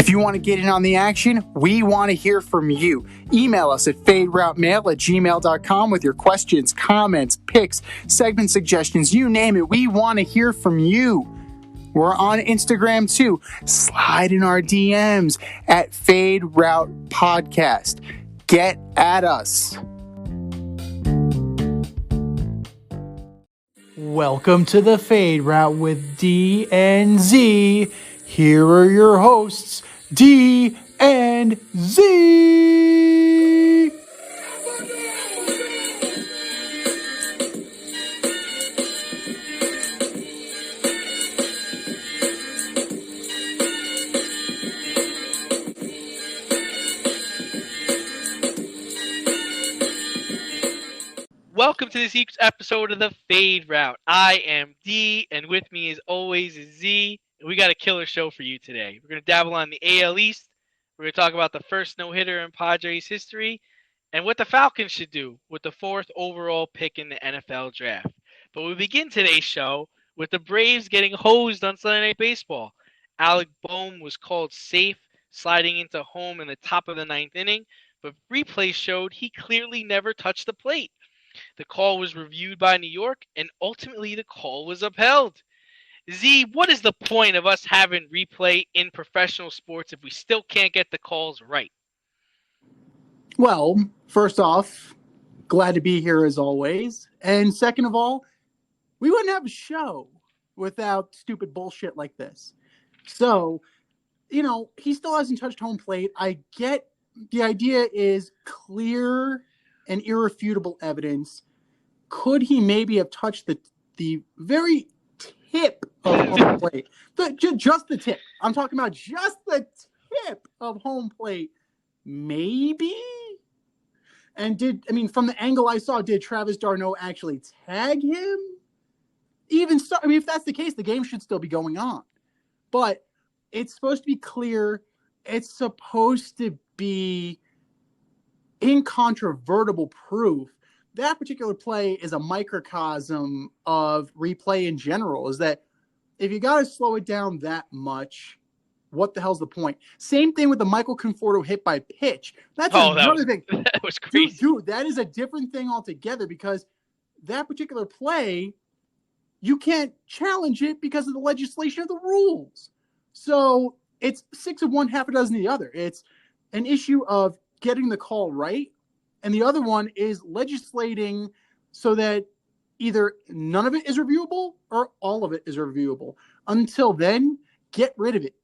If you want to get in on the action, we want to hear from you. Email us at faderoutemail@gmail.com with your questions, comments, picks, segment suggestions, you name it. We want to hear from you. We're on Instagram too. Slide in our DMs at Fade Route Podcast. Get at us. Welcome to the Fade Route with D and Z. Here are your hosts, D and Z. Welcome to this week's episode of the Fade Route. I am D, and with me as always is Z. And we got a killer show for you today. We're going to dabble on the AL East. We're going to talk about the first no-hitter in Padres history and what the Falcons should do with the 4th overall pick in the NFL draft. But we begin today's show with the Braves getting hosed on Sunday Night Baseball. Alec Bohm was called safe, sliding into home in the top of the 9th inning, but replay showed he clearly never touched the plate. The call was reviewed by New York, and ultimately the call was upheld. Z, what is the point of us having replay in professional sports if we still can't get the calls right? Well, first off, glad to be here as always. And second of all, we wouldn't have a show without stupid bullshit like this. So, he still hasn't touched home plate. I get the idea is clear and irrefutable evidence. Could he maybe have touched the very tip of home plate? Just the tip. I'm talking about just the tip of home plate. Maybe? And from the angle I saw, did Travis d'Arnaud actually tag him? Even so, if that's the case, the game should still be going on. But it's supposed to be clear. It's supposed to be incontrovertible proof. That particular play is a microcosm of replay in general, is that if you got to slow it down that much, what the hell's the point? Same thing with the Michael Conforto hit by pitch. That's another thing. That was crazy. Dude, that is a different thing altogether, because that particular play, you can't challenge it because of the legislation of the rules. So it's 6 of one, half a dozen of the other. It's an issue of getting the call right, and the other one is legislating so that either none of it is reviewable or all of it is reviewable. Until then, get rid of it.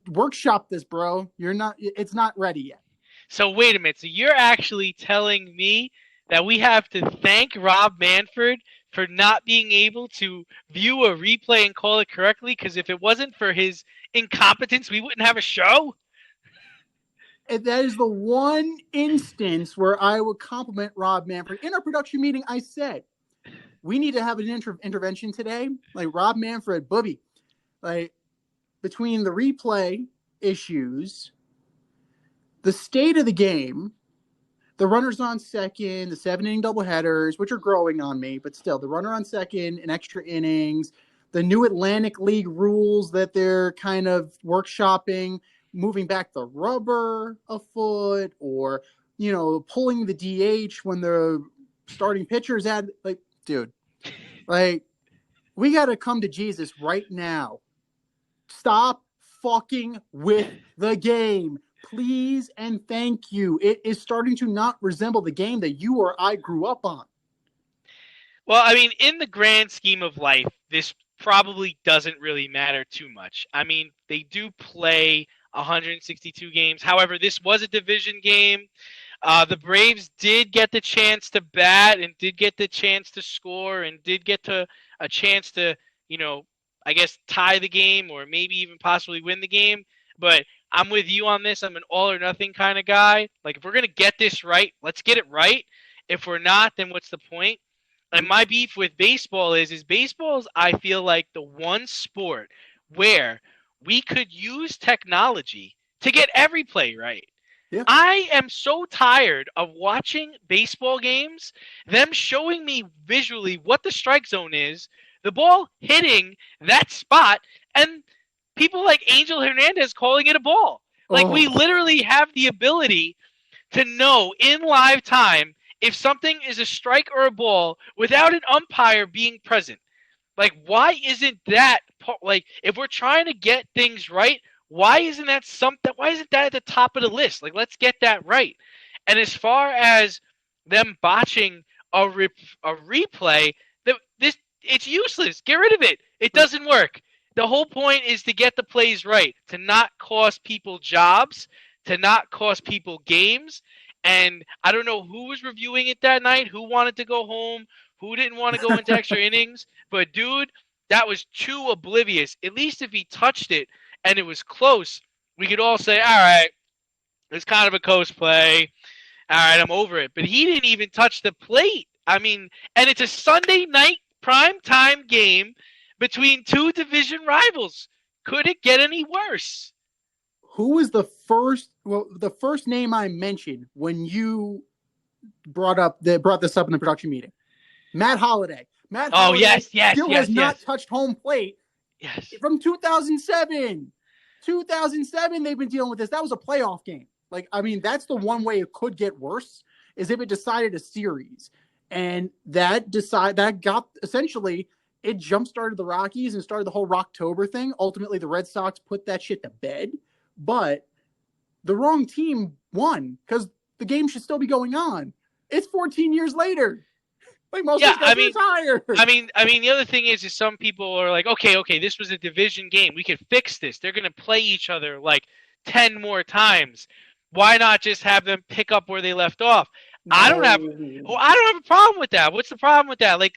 Workshop this, bro. It's not ready yet. So wait a minute. So you're actually telling me that we have to thank Rob Manfred for not being able to view a replay and call it correctly? Because if it wasn't for his incompetence, we wouldn't have a show? And that is the one instance where I would compliment Rob Manfred. In our production meeting, I said, we need to have an intervention today. Like, Rob Manfred, Booby, between the replay issues, the state of the game, the runners on second, the 7-inning doubleheaders, which are growing on me, but still, the runner on second and extra innings, the new Atlantic League rules that they're kind of workshopping, moving back the rubber a foot, or, pulling the DH when the starting pitcher's dude, we got to come to Jesus right now. Stop fucking with the game, please, and thank you. It is starting to not resemble the game that you or I grew up on. Well, in the grand scheme of life, this probably doesn't really matter too much. They do play 162 games. However, this was a division game. The Braves did get the chance to bat and did get the chance to score and did get a chance to, tie the game or maybe even possibly win the game. But I'm with you on this. I'm an all or nothing kind of guy. If we're going to get this right, let's get it right. If we're not, then what's the point? And my beef with baseball is baseball's, I feel like, the one sport where we could use technology to get every play right. Yeah. I am so tired of watching baseball games, them showing me visually what the strike zone is, the ball hitting that spot, and people like Angel Hernandez calling it a ball. Like, we Oh. literally have the ability to know in live time if something is a strike or a ball without an umpire being present. Like, why isn't that like, if we're trying to get things right, why isn't that something? Why isn't that at the top of the list? Like, let's get that right. And as far as them botching a replay, this it's useless. Get rid of it. It doesn't work. The whole point is to get the plays right, to not cost people jobs, to not cost people games. And I don't know who was reviewing it that night, who wanted to go home, who didn't want to go into extra innings. But, dude, that was too oblivious. At least if he touched it and it was close, we could all say, all right, it's kind of a close play. All right, I'm over it. But he didn't even touch the plate. I mean, and it's a Sunday night primetime game between two division rivals. Could it get any worse? Who was the first name I mentioned when you brought this up in the production meeting? Matt Holliday. Matt Holliday still has not touched home plate. Yes. From 2007. 2007, they've been dealing with this. That was a playoff game. Like, I mean, that's the one way it could get worse, is if it decided a series. And that got essentially, it jump-started the Rockies and started the whole Rocktober thing. Ultimately, the Red Sox put that shit to bed. But the wrong team won because the game should still be going on. It's 14 years later. Like, most of these guys retired. I mean, the other thing is some people are like, okay, this was a division game. We could fix this. They're going to play each other like 10 more times. Why not just have them pick up where they left off? No. I don't have a problem with that. What's the problem with that? Like,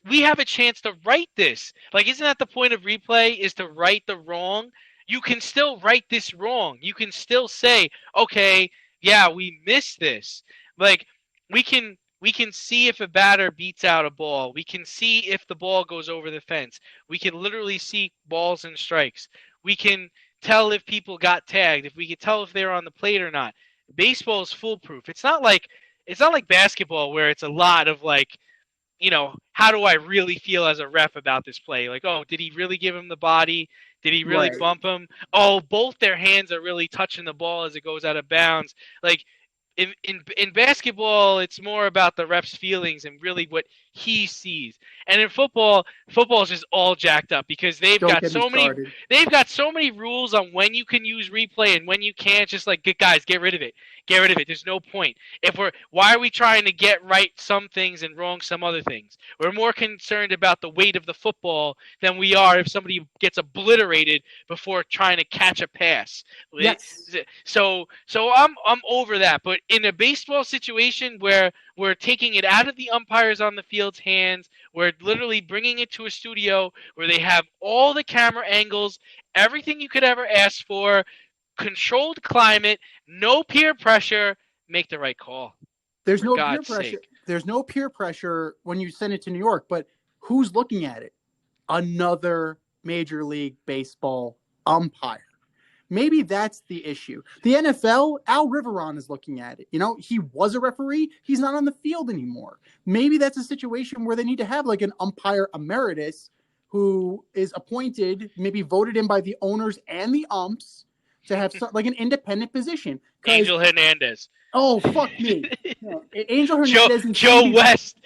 we have a chance to right this. Like, isn't that the point of replay, is to right the wrong? You can still right this wrong. You can still say, okay, yeah, we missed this. Like, we can see if a batter beats out a ball. We can see if the ball goes over the fence. We can literally see balls and strikes. We can tell if people got tagged. If we can tell if they're on the plate or not. Baseball is foolproof. It's not like basketball where it's a lot of like, you know, how do I really feel as a ref about this play? Like, oh, did he really give him the body? Did he really bump him? Oh, both their hands are really touching the ball as it goes out of bounds. Like, in basketball, it's more about the ref's feelings and really what he sees. And in football is just all jacked up because they've got so many rules on when you can use replay and when you can't. Just like, guys, get rid of it. Get rid of it. There's no point. Why are we trying to get right some things and wrong some other things? We're more concerned about the weight of the football than we are if somebody gets obliterated before trying to catch a pass. Yes. So I'm over that. But in a baseball situation where we're taking it out of the umpires on the field's hands, we're literally bringing it to a studio where they have all the camera angles, everything you could ever ask for, controlled climate, no peer pressure, make the right call. There's no peer pressure. There's no peer pressure when you send it to New York, but who's looking at it? Another Major League Baseball umpire. Maybe that's the issue. The NFL, Al Riveron is looking at it. You know, he was a referee. He's not on the field anymore. Maybe that's a situation where they need to have like an umpire emeritus who is appointed, maybe voted in by the owners and the umps, to have like an independent position. Angel Hernandez. Oh, fuck me. No, Angel Hernandez and Joe West.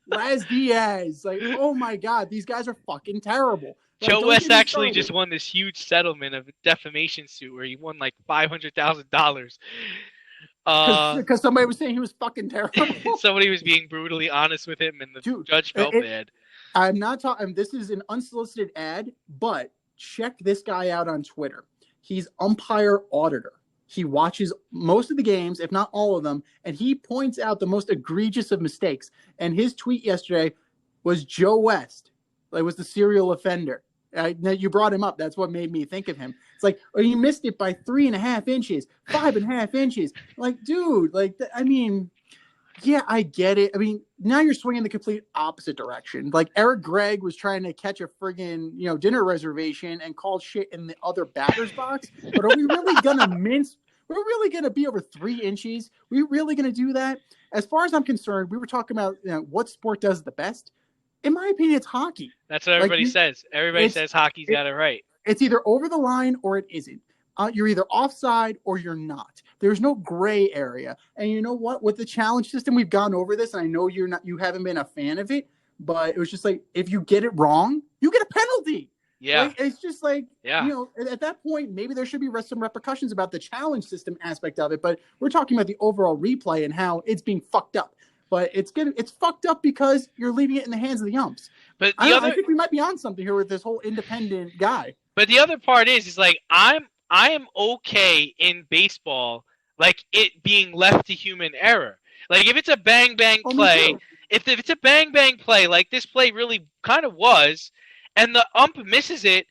Laz Diaz. Like, oh my God, these guys are fucking terrible. Like, Joe West actually just won this huge settlement of a defamation suit where he won like $500,000. Because somebody was saying he was fucking terrible. Somebody was being brutally honest with him, and the judge felt bad. I'm not talking. This is an unsolicited ad, but check this guy out on Twitter. He's umpire auditor. He watches most of the games, if not all of them, and he points out the most egregious of mistakes. And his tweet yesterday was Joe West, like, was the serial offender. You brought him up. That's what made me think of him. It's like, oh, you missed it by 3.5 inches, 5.5 inches. Like, dude, like, I mean, yeah, I get it. I mean, now you're swinging the complete opposite direction. Like, Eric Gregg was trying to catch a friggin', dinner reservation and called shit in the other batter's box. But are we really going to mince? We're really going to be over 3 inches? We're really going to do that? As far as I'm concerned, we were talking about what sport does the best. In my opinion, it's hockey. That's what everybody says. Everybody says hockey's got it right. It's either over the line or it isn't. you're either offside or you're not. There's no gray area. And you know what? With the challenge system, we've gone over this, and I know you haven't been a fan of it, but it was just like, if you get it wrong, you get a penalty. Yeah. Like, it's just like, Yeah. At that point, maybe there should be some repercussions about the challenge system aspect of it. But we're talking about the overall replay and how it's being fucked up. But it's fucked up because you're leaving it in the hands of the umps. But I think we might be on something here with this whole independent guy. But the other part is like, I am okay in baseball, like it being left to human error. Like if it's a bang bang play, if it's a bang bang play, like this play really kind of was, and the ump misses it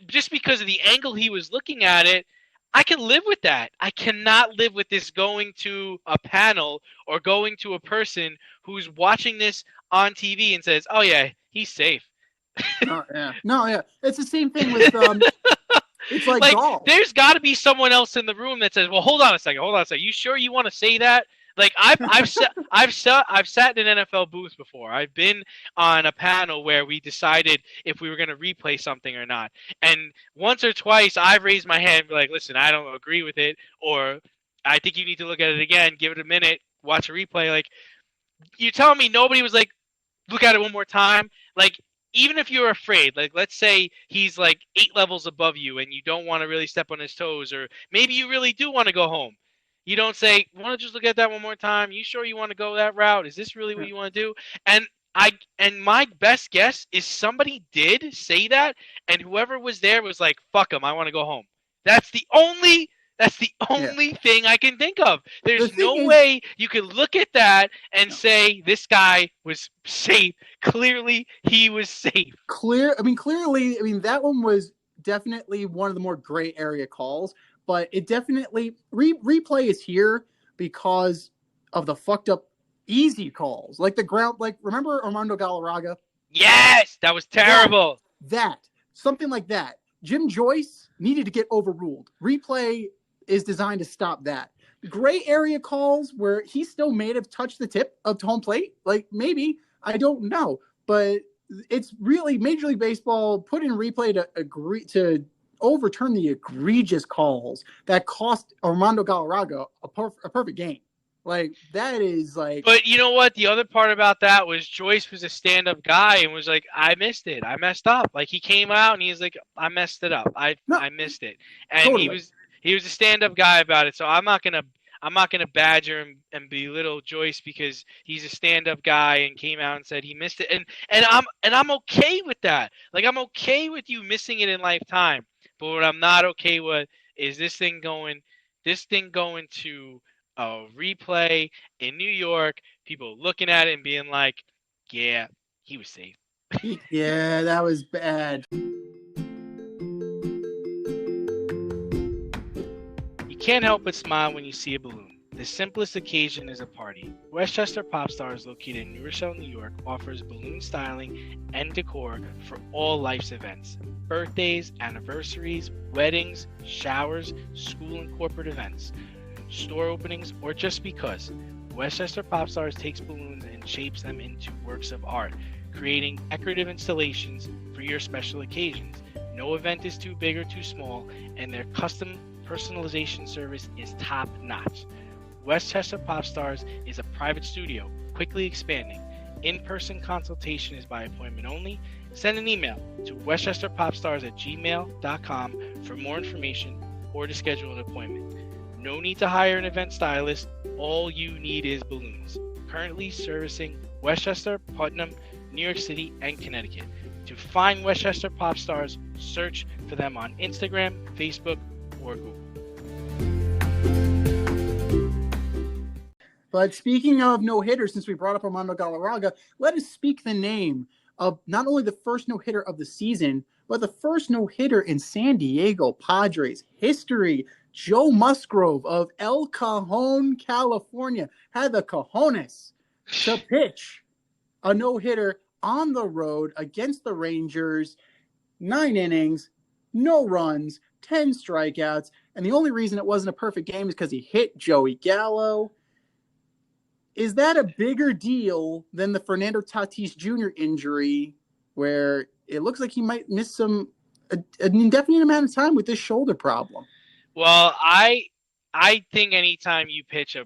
just because of the angle he was looking at it, I can live with that. I cannot live with this going to a panel or going to a person who's watching this on TV and says, "Oh yeah, he's safe." No, yeah. It's the same thing with it's like golf. There's got to be someone else in the room that says, "Well, hold on a second. You sure you want to say that?" Like I've sat in an NFL booth before. I've been on a panel where we decided if we were going to replay something or not. And once or twice I've raised my hand and be like, "Listen, I don't agree with it," or "I think you need to look at it again, give it a minute, watch a replay." Like, you telling me nobody was like, "Look at it one more time"? Like, even if you're afraid, like let's say he's like 8 levels above you and you don't want to really step on his toes, or maybe you really do want to go home. You don't say, "Want to just look at that one more time? You sure you want to go that route? Is this really what you want to do?" And my best guess is somebody did say that, and whoever was there was like, "Fuck him, I want to go home." That's the only thing I can think of. There's no way you can look at that and say this guy was safe. Clearly, he was safe. Clearly, that one was definitely one of the more gray area calls. But it definitely replay is here because of the fucked up easy calls, like the ground. Like, remember Armando Galarraga? Yes, that was terrible. Something like that. Jim Joyce needed to get overruled. Replay is designed to stop that. Gray area calls where he still may have touched the tip of home plate, like maybe, I don't know, but it's really Major League Baseball put in replay to overturn the egregious calls that cost Armando Galarraga a perfect game. Like, that is like... But you know what? The other part about that was Joyce was a stand-up guy and was like, "I missed it. I messed up." Like, he came out and he was like, "I messed it up. I missed it." And totally. He was a stand-up guy about it. So I'm not gonna badger him and belittle Joyce because he's a stand-up guy and came out and said he missed it. And I'm okay with that. Like, I'm okay with you missing it in lifetime. But what I'm not okay with is this thing going to a replay in New York, people looking at it and being like, "Yeah, he was safe." Yeah, that was bad. You can't help but smile when you see a balloon. The simplest occasion is a party. Westchester Pop Stars, located in New Rochelle, New York, offers balloon styling and decor for all life's events. Birthdays, anniversaries, weddings, showers, school and corporate events, store openings, or just because. Westchester Pop Stars takes balloons and shapes them into works of art, creating decorative installations for your special occasions. No event is too big or too small, and their custom personalization service is top-notch. Westchester Pop Stars is a private studio, quickly expanding. In-person consultation is by appointment only. Send an email to westchesterpopstars@gmail.com for more information or to schedule an appointment. No need to hire an event stylist. All you need is balloons. Currently servicing Westchester, Putnam, New York City, and Connecticut. To find Westchester Pop Stars, search for them on Instagram, Facebook, or Google. But speaking of no-hitters, since we brought up Armando Galarraga, let us speak the name of not only the first no-hitter of the season, but the first no-hitter in San Diego Padres history. Joe Musgrove of El Cajon, California, had the cojones to pitch a no-hitter on the road against the Rangers. 9 innings, no runs, 10 strikeouts, and the only reason it wasn't a perfect game is because he hit Joey Gallo. Is that a bigger deal than the Fernando Tatis Jr. injury, where it looks like he might miss an indefinite amount of time with this shoulder problem? Well, I think anytime you pitch a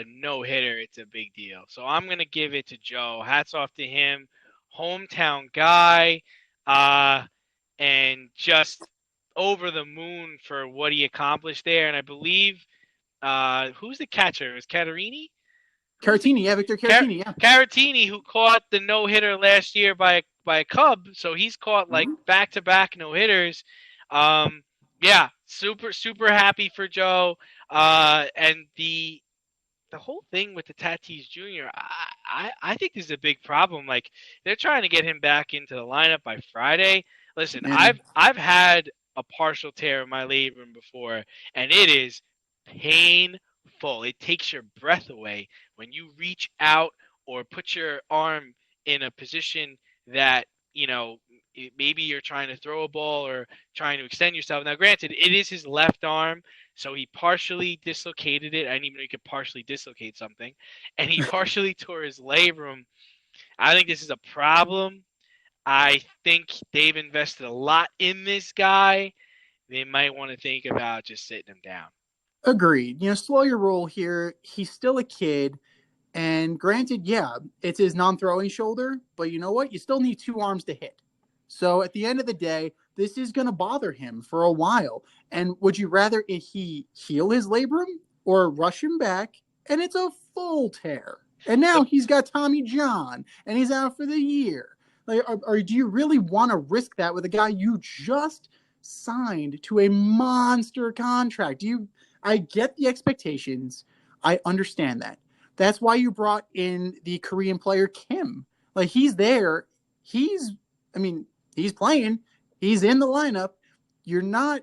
no hitter, it's a big deal. So I'm gonna give it to Joe. Hats off to him, hometown guy, uh, and just over the moon for what he accomplished there. And I believe who's the catcher? It was Caterini? Who was the Caratini, yeah, Victor Caratini, yeah. Caratini who caught the no hitter last year by a Cub? So he's caught like Mm-hmm. back to back no hitters. Um, yeah, super happy for Joe. And the whole thing with the Tatis Jr. I think this is a big problem. Like they're trying to get him back into the lineup by Friday. Listen, Yeah. I've had a partial tear of my labrum before, and it is painful. It takes your breath away when you reach out or put your arm in a position that maybe you're trying to throw a ball or trying to extend yourself. Now, granted, it is his left arm, so he partially dislocated it. I didn't even know he could partially dislocate something. And he partially tore his labrum. I think this is a problem. I think they've invested a lot in this guy. They might want to think about just sitting him down. Agreed. Slow your roll here. He's still a kid. And granted, yeah, it's his non-throwing shoulder, but you know what? You still need two arms to hit. So at the end of the day, this is going to bother him for a while. And would you rather he heal his labrum or rush him back and it's a full tear? And now he's got Tommy John and he's out for the year. Like, or do you really want to risk that with a guy you just signed to a monster contract? I get the expectations. I understand that. That's why you brought in the Korean player Kim. Like he's there. He's playing. He's in the lineup. You're not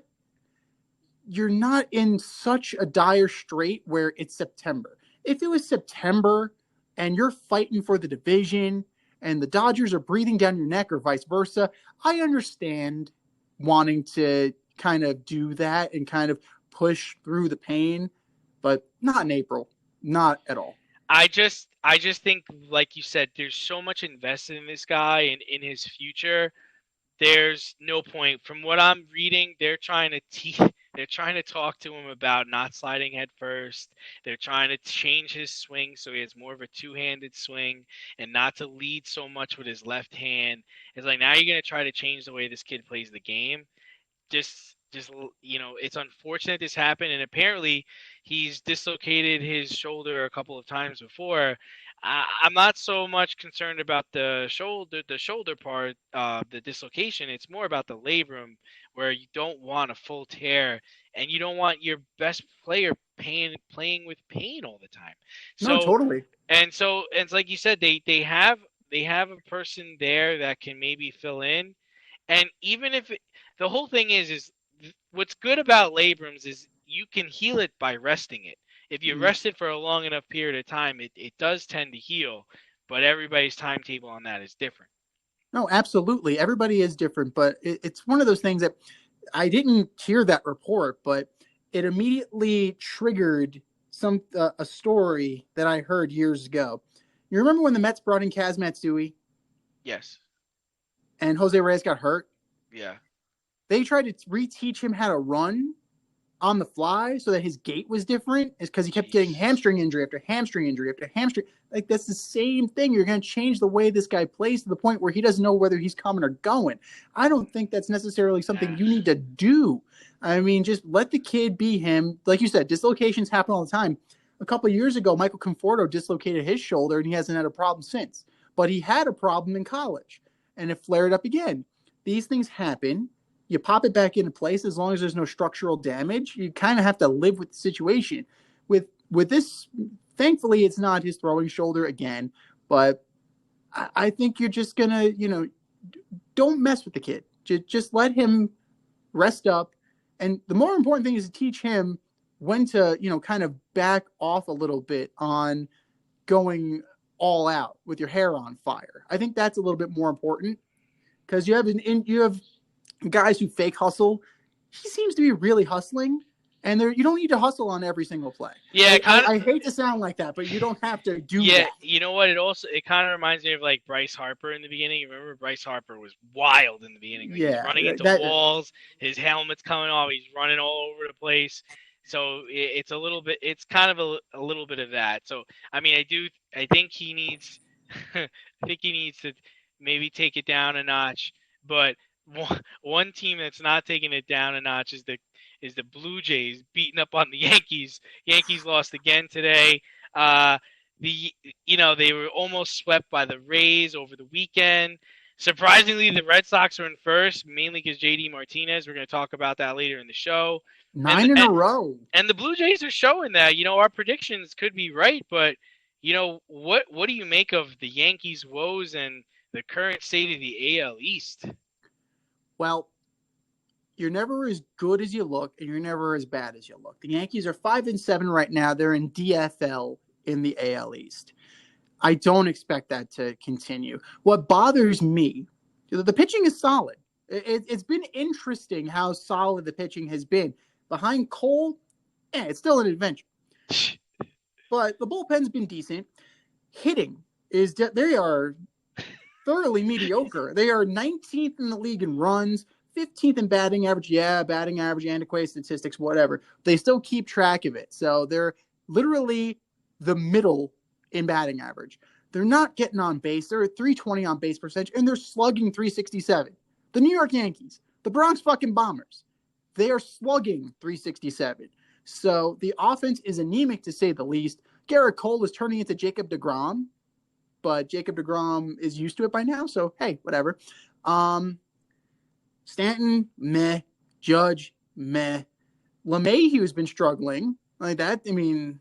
in such a dire strait where it's September. If it was September and you're fighting for the division and the Dodgers are breathing down your neck or vice versa, I understand wanting to kind of do that and kind of push through the pain, but not in April. Not at all. I just think, like you said, there's so much invested in this guy and in his future. There's no point. From what I'm reading, they're trying to talk to him about not sliding head first. They're trying to change his swing so he has more of a two-handed swing and not to lead so much with his left hand. It's like now you're going to try to change the way this kid plays the game. Just it's unfortunate this happened, and apparently he's dislocated his shoulder a couple of times before. I'm not so much concerned about the shoulder part, the dislocation. It's more about the labrum, where you don't want a full tear, and you don't want your best player playing with pain all the time. No, So, totally. and it's like you said, they have a person there that can maybe fill in, and even if the whole thing is what's good about labrums is you can heal it by resting it. If you rest it for a long enough period of time, it does tend to heal, but everybody's timetable on that is different. No, absolutely. Everybody is different, but it's one of those things that I didn't hear that report, but it immediately triggered a story that I heard years ago. You remember when the Mets brought in Kaz Matsui Yes. and Jose Reyes got hurt? Yeah. They tried to reteach him how to run on the fly so that his gait was different, is because he kept getting hamstring injury after hamstring injury after hamstring. Like, that's the same thing. You're going to change the way this guy plays to the point where he doesn't know whether he's coming or going. I don't think that's necessarily something you need to do. I mean, just let the kid be him. Like you said, dislocations happen all the time. A couple of years ago, Michael Conforto dislocated his shoulder, and he hasn't had a problem since. But he had a problem in college, and it flared up again. These things happen. You pop it back into place as long as there's no structural damage. You kind of have to live with the situation. With this, thankfully, it's not his throwing shoulder again, but I think you're just going to, don't mess with the kid. Just let him rest up. And the more important thing is to teach him when to, kind of back off a little bit on going all out with your hair on fire. I think that's a little bit more important because you have guys who fake hustle. He seems to be really hustling, And you don't need to hustle on every single play. Yeah, Like, I hate to sound like that, but you don't have to do that. You know what? It kind of reminds me of like Bryce Harper in the beginning. Remember, Bryce Harper was wild in the beginning. Like he's Yeah, running into walls, his helmet's coming off, he's running all over the place. So it's a little bit. It's kind of a little bit of that. So I mean, I think he needs. I think he needs to maybe take it down a notch. But one team that's not taking it down a notch is the Blue Jays beating up on the Yankees. Yankees lost again today. They were almost swept by the Rays over the weekend. Surprisingly, the Red Sox are in first, mainly because JD Martinez. We're going to talk about that later in the show. 9 in a row. And the Blue Jays are showing that. Our predictions could be right, but what do you make of the Yankees' woes and the current state of the AL East? Well, you're never as good as you look, and you're never as bad as you look. The Yankees are 5-7 right now. They're in DFL in the AL East. I don't expect that to continue. What bothers me, the pitching is solid. It's been interesting how solid the pitching has been. Behind Cole, it's still an adventure. But the bullpen's been decent. Hitting they are thoroughly mediocre. They are 19th in the league in runs, 15th in batting average. Yeah, batting average, antiquated statistics, whatever. They still keep track of it. So they're literally the middle in batting average. They're not getting on base. They're at 320 on base percentage, and they're slugging 367. The New York Yankees, the Bronx fucking Bombers, they are slugging 367. So the offense is anemic, to say the least. Garrett Cole is turning into Jacob deGrom, but Jacob deGrom is used to it by now, so hey, whatever. Stanton, meh. Judge, meh. LeMahieu has been struggling like that. I mean,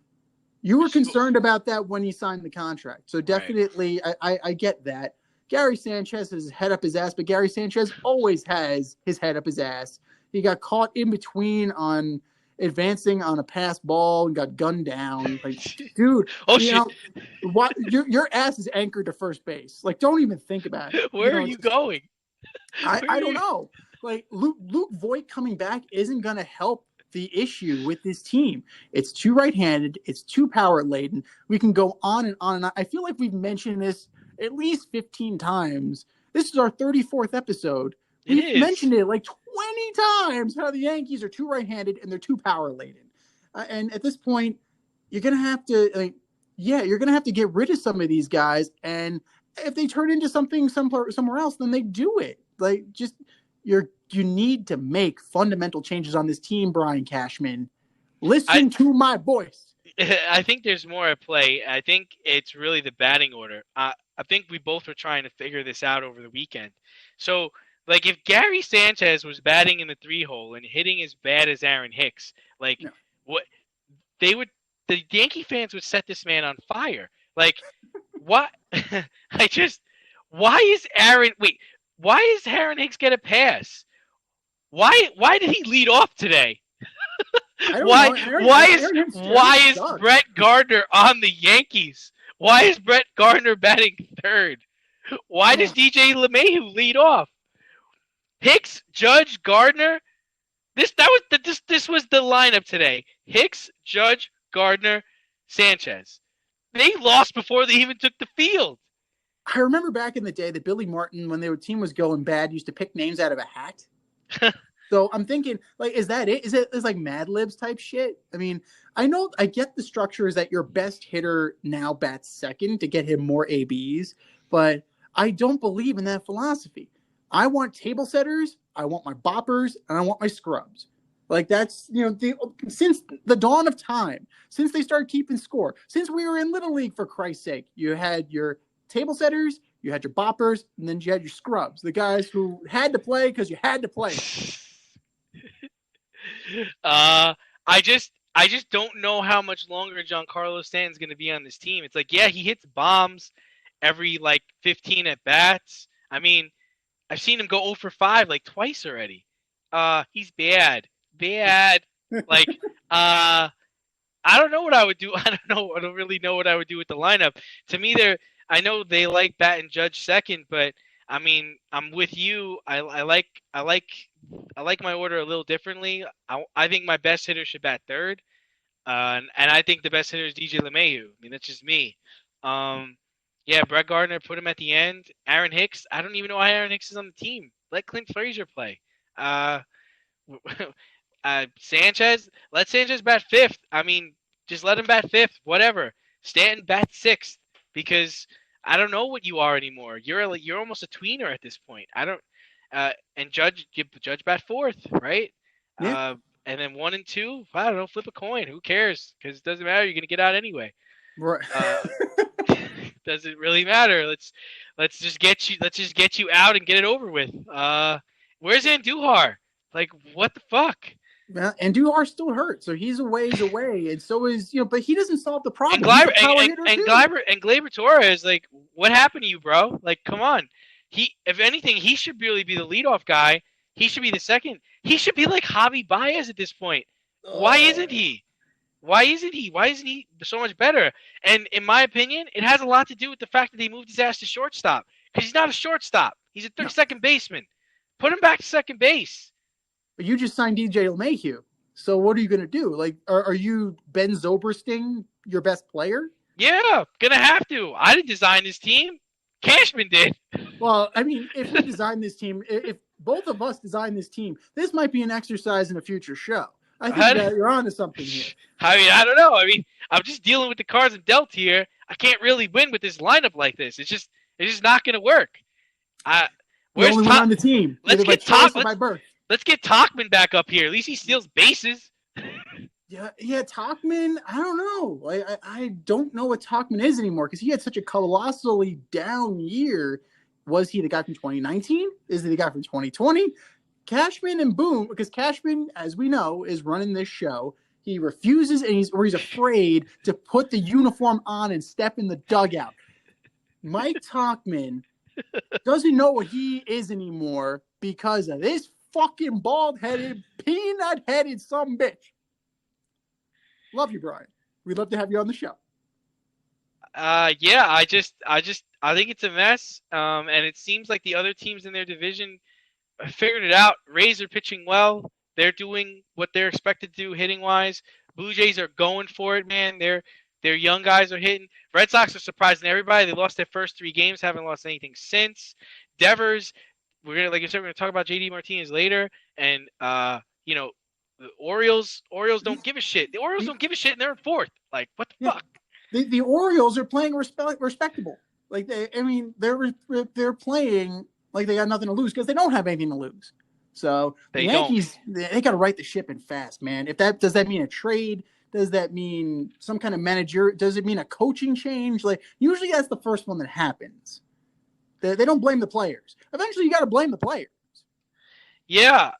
you were concerned about that when he signed the contract, so definitely right. I get that. Gary Sanchez has his head up his ass, but Gary Sanchez always has his head up his ass. He got caught in between on advancing on a pass ball and got gunned down. Like, dude, what? Your ass is anchored to first base. Like, don't even think about it. Where are you going? I don't know. Like, Luke Voigt coming back isn't going to help the issue with this team. It's too right-handed. It's too power-laden. We can go on and on and on. I feel like we've mentioned this at least 15 times. This is our 34th episode. We've mentioned it like 20 times how the Yankees are too right-handed and they're too power-laden. And at this point, you're going to have to, you're going to have to get rid of some of these guys. And if they turn into something somewhere else, then they do it. Like, just, you need to make fundamental changes on this team, Brian Cashman. Listen to my voice. I think there's more at play. I think it's really the batting order. I think we both were trying to figure this out over the weekend. So, like, if Gary Sanchez was batting in the 3-hole and hitting as bad as Aaron Hicks, the Yankee fans would set this man on fire. Like, what? Why is Aaron Hicks get a pass? Why did he lead off today? Why is Brett Gardner on the Yankees? Why is Brett Gardner batting third? Why does DJ LeMahieu lead off? Hicks, Judge, Gardner. This was the lineup today. Hicks, Judge, Gardner, Sanchez. They lost before they even took the field. I remember back in the day that Billy Martin, when their team was going bad, used to pick names out of a hat. So I'm thinking, like, is that it? Is it like Mad Libs type shit? I mean, I get the structure is that your best hitter now bats second to get him more ABs, but I don't believe in that philosophy. I want table setters, I want my boppers, and I want my scrubs. Like, that's, since the dawn of time, since they started keeping score, since we were in Little League, for Christ's sake, you had your table setters, you had your boppers, and then you had your scrubs, the guys who had to play because you had to play. I just don't know how much longer Giancarlo Stanton's going to be on this team. It's like, yeah, he hits bombs every 15 at bats. I mean, I've seen him go 0 for 5 twice already. He's bad. I don't know what I would do. I don't really know what I would do with the lineup. To me, I know they like batting Judge second, but I mean, I'm with you. I like my order a little differently. I think my best hitter should bat third, and I think the best hitter is DJ LeMahieu. I mean, that's just me. Um, yeah, Brett Gardner, put him at the end. Aaron Hicks, I don't even know why Aaron Hicks is on the team. Let Clint Frazier play. Uh, Sanchez, let Sanchez bat fifth. I mean, just let him bat fifth. Whatever. Stanton bat sixth because I don't know what you are anymore. You're almost a tweener at this point. I don't. And Judge bat fourth, right? Yeah. And then 1 and 2. I don't know. Flip a coin. Who cares? Because it doesn't matter. You're gonna get out anyway. Right. Doesn't really matter. Let's just get you out and get it over with. Where's Andujar? Like, what the fuck? And Duhar's still hurt, so he's a ways away, and so is but he doesn't solve the problem. And Gleyber Torres, like, what happened to you, bro? Like, come on. If anything, he should really be the leadoff guy. He should be the second. He should be like Javi Baez at this point. Why isn't he? Why isn't he so much better? And in my opinion, it has a lot to do with the fact that they moved his ass to shortstop because he's not a shortstop. He's a second baseman. Put him back to second base. But you just signed DJ LeMahieu. So what are you going to do? Like, are you Ben Zobrist your best player? Yeah, gonna have to. I didn't design this team. Cashman did. Well, I mean, if we design this team, if both of us design this team, this might be an exercise in a future show. I think that you're onto something here. I mean, I don't know. I mean, I'm just dealing with the cards I'm dealt here. I can't really win with this lineup like this. It's just not gonna work. Where's the only one on the team? Let's get Tauchman back up here. At least he steals bases. Yeah, Tauchman, I don't know. I don't know what Tauchman is anymore because he had such a colossally down year. Was he the guy from 2019? Is he the guy from 2020? Cashman and Boone, because Cashman, as we know, is running this show. He refuses he's afraid to put the uniform on and step in the dugout. Mike Tauchman doesn't know what he is anymore because of this fucking bald-headed, peanut-headed sumbitch. Love you, Brian. We'd love to have you on the show. Yeah, I think it's a mess. And it seems like the other teams in their division figured it out. Rays are pitching well. They're doing what they're expected to do hitting wise. Blue Jays are going for it, man. Their young guys are hitting. Red Sox are surprising everybody. They lost their first 3 games, haven't lost anything since. Devers, we're gonna talk about JD Martinez later, and the Orioles don't give a shit. The Orioles don't give a shit, and they're in 4th. Like, what the fuck? The Orioles are playing respectable. Like they're playing like they got nothing to lose because they don't have anything to lose. So the Yankees, they got to right the ship and fast, man. Does that mean a trade? Does that mean some kind of manager? Does it mean a coaching change? Like usually that's the first one that happens. They don't blame the players. Eventually you got to blame the players. Yeah,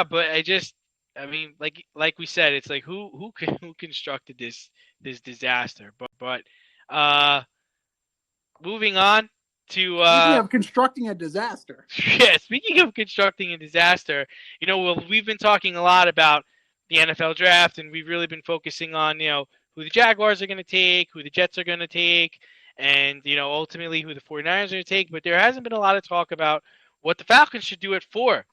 but I mean, like we said, it's like who constructed this disaster? But moving on to speaking of constructing a disaster. Yeah, speaking of constructing a disaster, we've been talking a lot about the NFL draft, and we've really been focusing on who the Jaguars are going to take, who the Jets are going to take, and ultimately who the 49ers are going to take. But there hasn't been a lot of talk about what the Falcons should do at 4.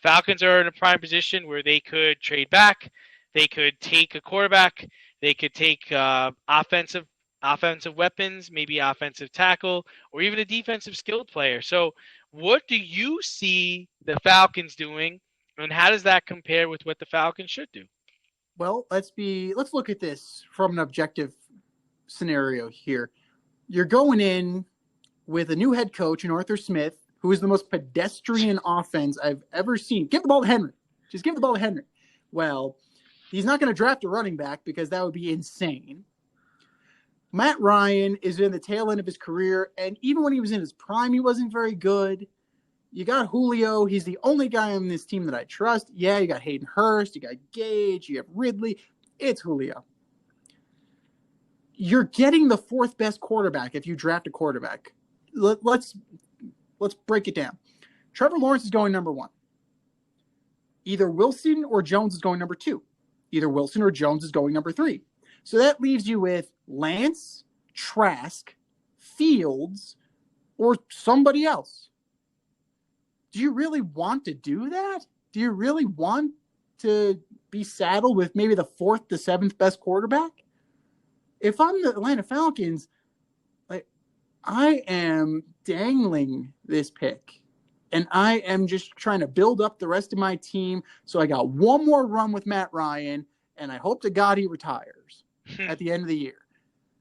Falcons are in a prime position where they could trade back, they could take a quarterback, they could take offensive weapons, maybe offensive tackle, or even a defensive skilled player. So what do you see the Falcons doing, and how does that compare with what the Falcons should do? Well, let's look at this from an objective scenario here. You're going in with a new head coach in Arthur Smith, who is the most pedestrian offense I've ever seen. Give the ball to Henry. Just give the ball to Henry. Well, he's not going to draft a running back because that would be insane. Matt Ryan is in the tail end of his career, and even when he was in his prime, he wasn't very good. You got Julio. He's the only guy on this team that I trust. Yeah, you got Hayden Hurst. You got Gage. You have Ridley. It's Julio. You're getting the 4th best quarterback if you draft a quarterback. Let's break it down. Trevor Lawrence is going number 1. Either Wilson or Jones is going number 2. Either Wilson or Jones is going number 3. So that leaves you with Lance, Trask, Fields, or somebody else. do you really want to do that? Do you really want to be saddled with maybe the 4th to 7th best quarterback? If I'm the Atlanta Falcons, like, I am dangling this pick, and I am just trying to build up the rest of my team. So I got one more run with Matt Ryan, and I hope to God he retires at the end of the year.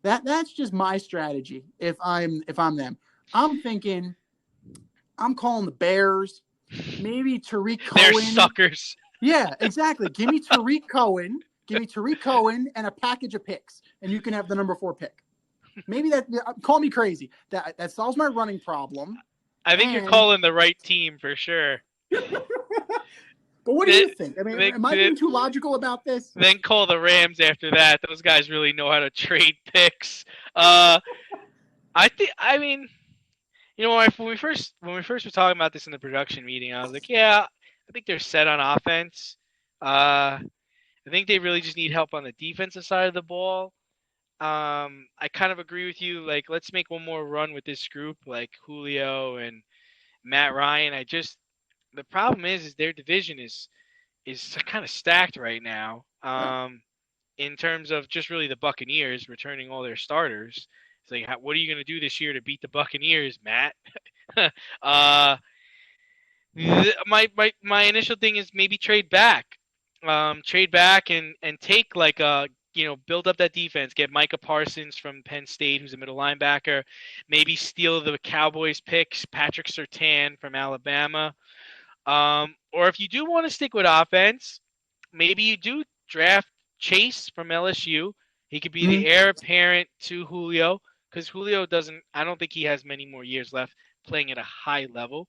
That's just my strategy. If I'm them, I'm thinking, I'm calling the Bears. Maybe Tariq Cohen. They're suckers. Yeah, exactly. Give me Tariq Cohen. Give me Tariq Cohen and a package of picks, and you can have the number 4 pick. Maybe that. Call me crazy. That solves my running problem. I think you're calling the right team for sure. But what do you think? I mean, am I being too logical about this? Then call the Rams after that. Those guys really know how to trade picks. I mean, you know, when we first were talking about this in the production meeting, I was like, yeah, I think they're set on offense. I think they really just need help on the defensive side of the ball. I kind of agree with you. Like, let's make one more run with this group, like Julio and Matt Ryan. The problem is their division is kind of stacked right now. In terms of just really the Buccaneers returning all their starters. It's like, what are you going to do this year to beat the Buccaneers, Matt? My initial thing is maybe trade back and take like build up that defense. Get Micah Parsons from Penn State, who's a middle linebacker. Maybe steal the Cowboys picks, Patrick Surtain from Alabama. Or if you do want to stick with offense, maybe you do draft Chase from LSU. He could be the heir apparent to Julio, because Julio I don't think he has many more years left playing at a high level.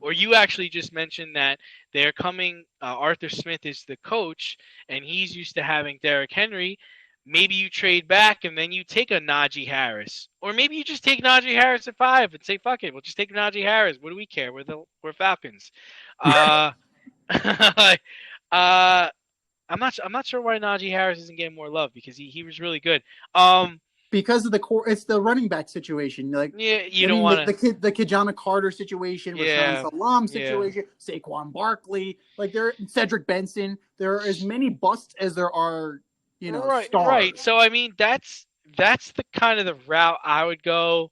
Or you actually just mentioned that they're coming, Arthur Smith is the coach, and he's used to having Derrick Henry. Maybe you trade back and then you take a Najee Harris. Or maybe you just take Najee Harris at 5 and say, fuck it, we'll just take Najee Harris. What do we care? We're Falcons. I'm not sure why Najee Harris isn't getting more love, because he was really good. Because of it's the running back situation. Like, yeah, you don't want the Kijana Carter situation, Rashaan Salam situation, Saquon Barkley, like Cedric Benson. There are as many busts as there are, stars. Right. So I mean, that's the kind of the route I would go.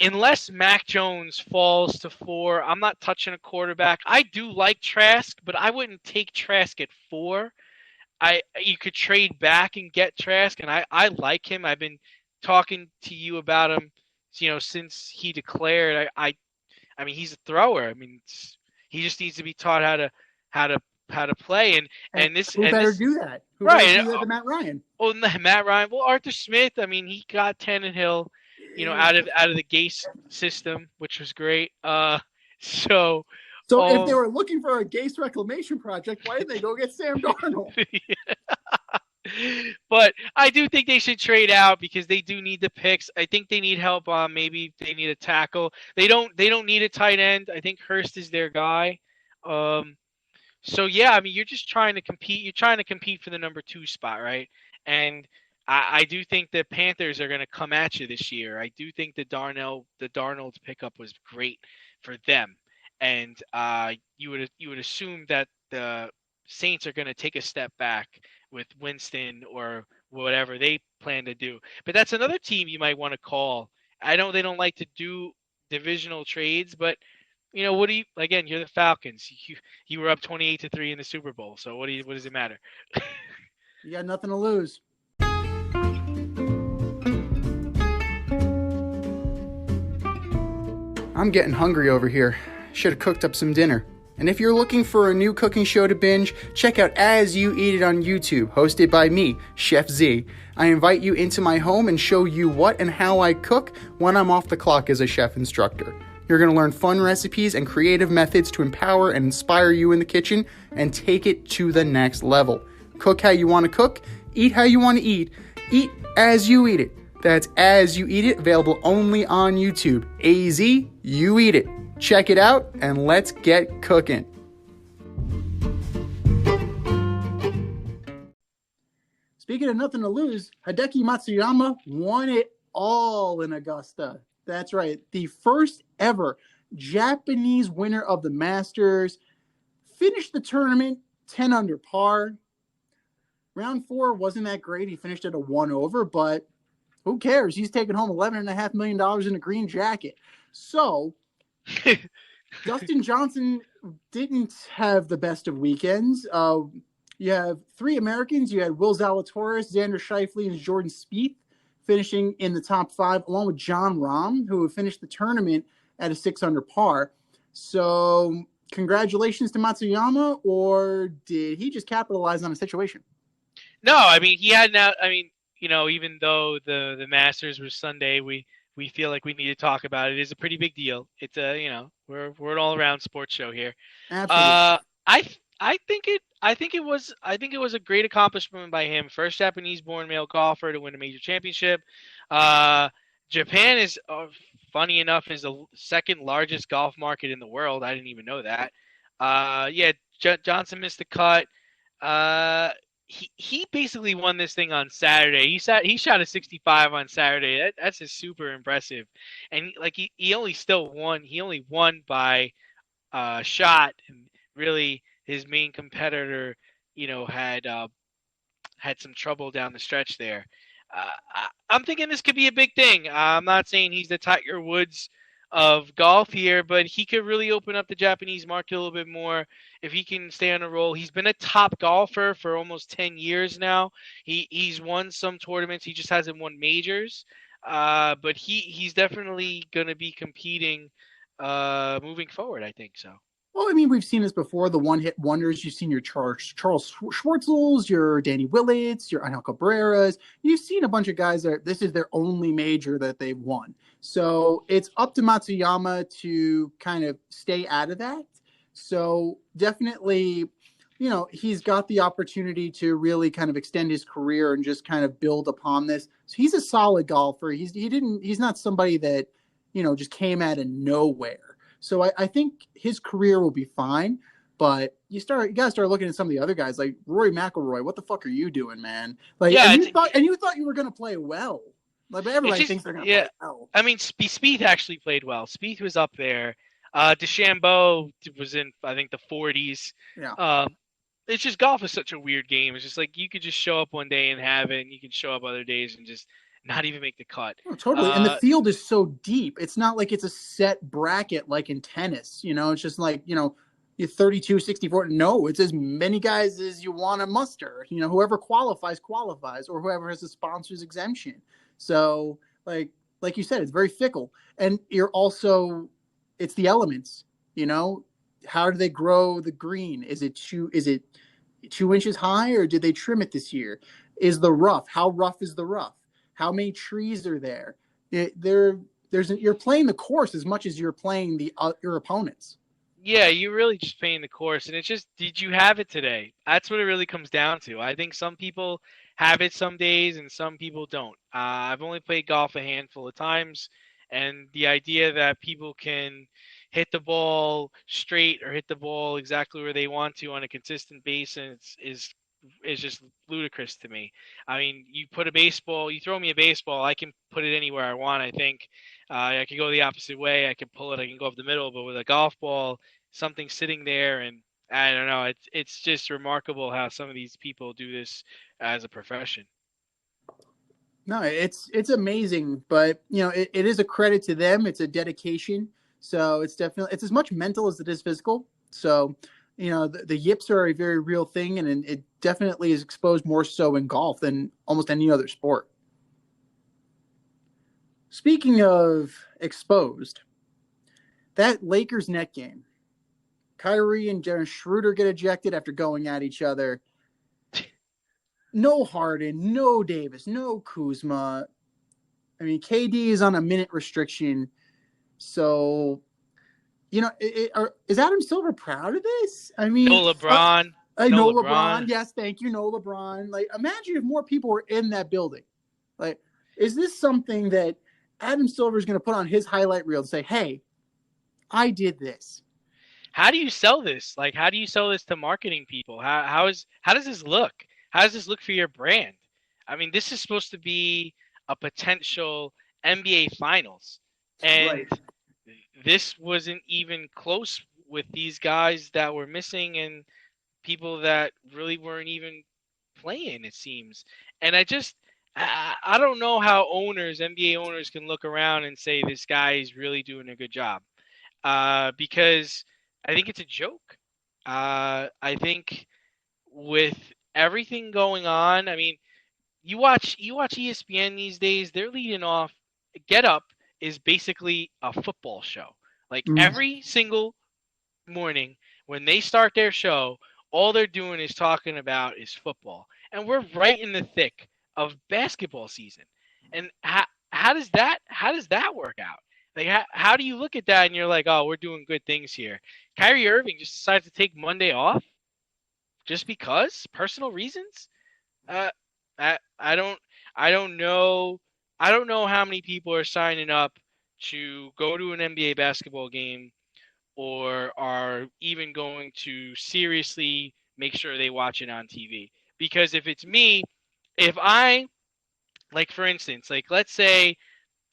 Unless Mac Jones falls to 4, I'm not touching a quarterback. I do like Trask, but I wouldn't take Trask at 4. You could trade back and get Trask, and I like him. I've been talking to you about him, since he declared. I mean, he's a thrower. I mean, he just needs to be taught how to play, and this. Who better do that? Who right? Better do that than Matt Ryan. Oh, Matt Ryan. Well, Arthur Smith. I mean, he got Tannehill, out of the Gase system, which was great. So if they were looking for a Gase reclamation project, why did they go get Sam Darnold? But I do think they should trade out, because they do need the picks. I think they need help. Maybe they need a tackle. They don't need a tight end. I think Hurst is their guy. So yeah, I mean, you're just trying to compete. You're trying to compete for the number 2 spot, right? And I do think the Panthers are going to come at you this year. I do think the Darnold pickup was great for them. And you would assume that the Saints are going to take a step back with Winston or whatever they plan to do. But that's another team you might want to call. I know they don't like to do divisional trades, but what do you? Again, you're the Falcons. You were up 28-3 in the Super Bowl. So what does it matter? You got nothing to lose. I'm getting hungry over here. Should have cooked up some dinner. And if you're looking for a new cooking show to binge, check out As You Eat It on YouTube, hosted by me, Chef Z. I invite you into my home and show you what and how I cook when I'm off the clock as a chef instructor. You're going to learn fun recipes and creative methods to empower and inspire you in the kitchen and take it to the next level. Cook how you want to cook, eat how you want to eat as you eat it. That's As You Eat It, available only on YouTube. AZ, you eat it. Check it out, and let's get cooking. Speaking of nothing to lose, Hideki Matsuyama won it all in Augusta. That's right. The first ever Japanese winner of the Masters, finished the tournament 10 under par. Round 4 wasn't that great. He finished at a 1 over, but who cares? He's taking home $11.5 million in a green jacket. So, Dustin Johnson didn't have the best of weekends. You have 3 Americans. You had Will Zalatoris, Xander Schauffele, and Jordan Spieth finishing in the top 5, along with John Rahm, who finished the tournament at a 6 under par. So, congratulations to Matsuyama, or did he just capitalize on a situation? No, I mean, he had now. I mean, even though the Masters was Sunday, we feel like we need to talk about it. It is a pretty big deal. It's we're an all around sports show here. Absolutely. I think it was a great accomplishment by him. First Japanese born male golfer to win a major championship. Japan is funny enough is the second largest golf market in the world. I didn't even know that. Johnson missed the cut. He basically won this thing on Saturday. He shot a 65 on Saturday. That's just super impressive. And he only still won. He only won by shot. And really, his main competitor, had some trouble down the stretch there. I'm thinking this could be a big thing. I'm not saying he's the Tiger Woods of golf here, but he could really open up the Japanese market a little bit more if he can stay on a roll. He's been a top golfer for almost 10 years now. He's won some tournaments. He just hasn't won majors. But he's definitely going to be competing moving forward, I think so. Well, I mean, we've seen this before. The one-hit wonders. You've seen your Charles Schwartzels, your Danny Willits, your Angel Cabreras. You've seen a bunch of guys that this is their only major that they've won. So it's up to Matsuyama to kind of stay out of that. So definitely, he's got the opportunity to really kind of extend his career and just kind of build upon this. So he's a solid golfer. He's not somebody that, just came out of nowhere. So I think his career will be fine, but you gotta start looking at some of the other guys like Rory McIlroy. What the fuck are you doing, man? You thought you were gonna play well. Like, but everybody thinks they're gonna play well. I mean, Spieth actually played well. Spieth was up there. DeChambeau was in, I think, the 40s. Yeah. It's just golf is such a weird game. It's just like you could just show up one day and have it, and you can show up other days and just not even make the cut. Oh, totally. And the field is so deep. It's not like it's a set bracket like in tennis. It's just like, you're 32, 64. No, it's as many guys as you want to muster. Whoever qualifies, or whoever has a sponsor's exemption. So, like you said, it's very fickle. And it's the elements, How do they grow the green? Is it 2 inches high, or did they trim it this year? How rough is the rough? How many trees are there? You're playing the course as much as you're playing your opponents. Yeah, you're really just playing the course, and it's just, did you have it today? That's what it really comes down to. I think some people have it some days, and some people don't. I've only played golf a handful of times, and the idea that people can hit the ball straight or hit the ball exactly where they want to on a consistent basis is just ludicrous to me. I mean, you throw me a baseball, I can put it anywhere I want. I think I could go the opposite way. I can pull it. I can go up the middle. But with a golf ball, something's sitting there, and I don't know. It's just remarkable how some of these people do this as a profession. No, it's amazing, but it is a credit to them. It's a dedication. So it's as much mental as it is physical. So the yips are a very real thing, and it definitely is exposed more so in golf than almost any other sport. Speaking of exposed, that Lakers net game, Kyrie and Dennis Schroeder get ejected after going at each other. No Harden, no Davis, no Kuzma. I mean, KD is on a minute restriction. So, is Adam Silver proud of this? I mean, no LeBron. No LeBron. Yes, thank you. No LeBron. Like, imagine if more people were in that building. Like, is this something that Adam Silver is going to put on his highlight reel and say, hey, I did this? How do you sell this? Like, how do you sell this to marketing people? How does this look? How does this look for your brand? I mean, this is supposed to be a potential NBA Finals. And this wasn't even close with these guys that were missing and people that really weren't even playing, it seems. And I don't know how NBA owners can look around and say this guy is really doing a good job. Because I think it's a joke. I think with everything going on, I mean, you watch ESPN these days, they're leading off. Get Up is basically a football show. Like every single morning when they start their show, all they're doing is talking about is football. And we're right in the thick of basketball season. And how does that work out? Like how do you look at that and you're like, oh, we're doing good things here? Kyrie Irving just decides to take Monday off just because personal reasons. Uh, I don't know. I don't know how many people are signing up to go to an NBA basketball game or are even going to seriously make sure they watch it on TV. Because if it's me, if I, like for instance, like let's say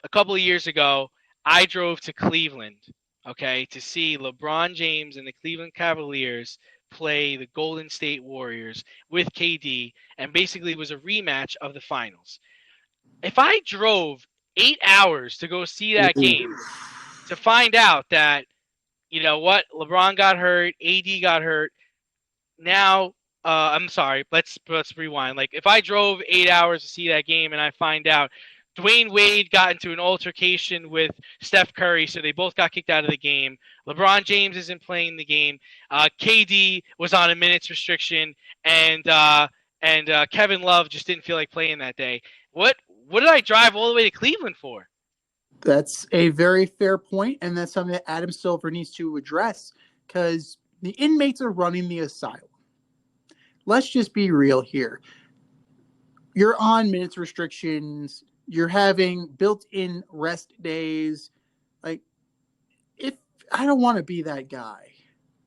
a couple of years ago, I drove to Cleveland, okay, to see LeBron James and the Cleveland Cavaliers play the Golden State Warriors with KD, and basically was a rematch of the finals. If I drove 8 hours to go see that game to find out that, you know what, LeBron got hurt, AD got hurt, now I'm sorry, let's rewind. Like if I drove 8 hours to see that game and I find out Dwayne Wade got into an altercation with Steph Curry, so they both got kicked out of the game. LeBron James isn't playing the game. KD was on a minutes restriction, and Kevin Love just didn't feel like playing that day. What did I drive all the way to Cleveland for? That's a very fair point, and that's something that Adam Silver needs to address because the inmates are running the asylum. Let's just be real here. You're on minutes restrictions. You're having built-in rest days. Like, if I don't want to be that guy,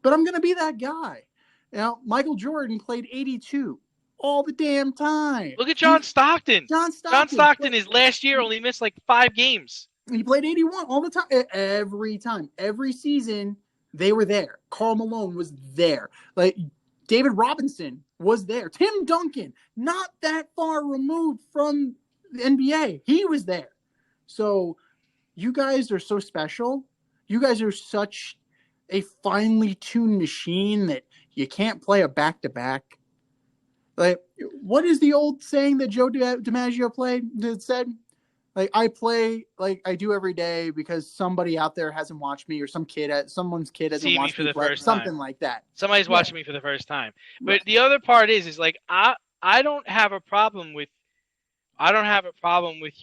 but I'm going to be that guy. You know, Michael Jordan played 82 all the damn time. Look at John Stockton. John Stockton, his last year only missed like 5 games. He played 81 all the time. Every time. Every season, they were there. Karl Malone was there. Like, David Robinson was there. Tim Duncan, not that far removed from the NBA. He was there. So you guys are so special. You guys are such a finely tuned machine that you can't play a back-to-back. Like, what is the old saying that Joe DiMaggio said? Like, I play like I do every day because somebody out there hasn't watched me, or someone's kid hasn't watched me play, something like that. Somebody's watching me for the first time. But the other part is like I don't have a problem with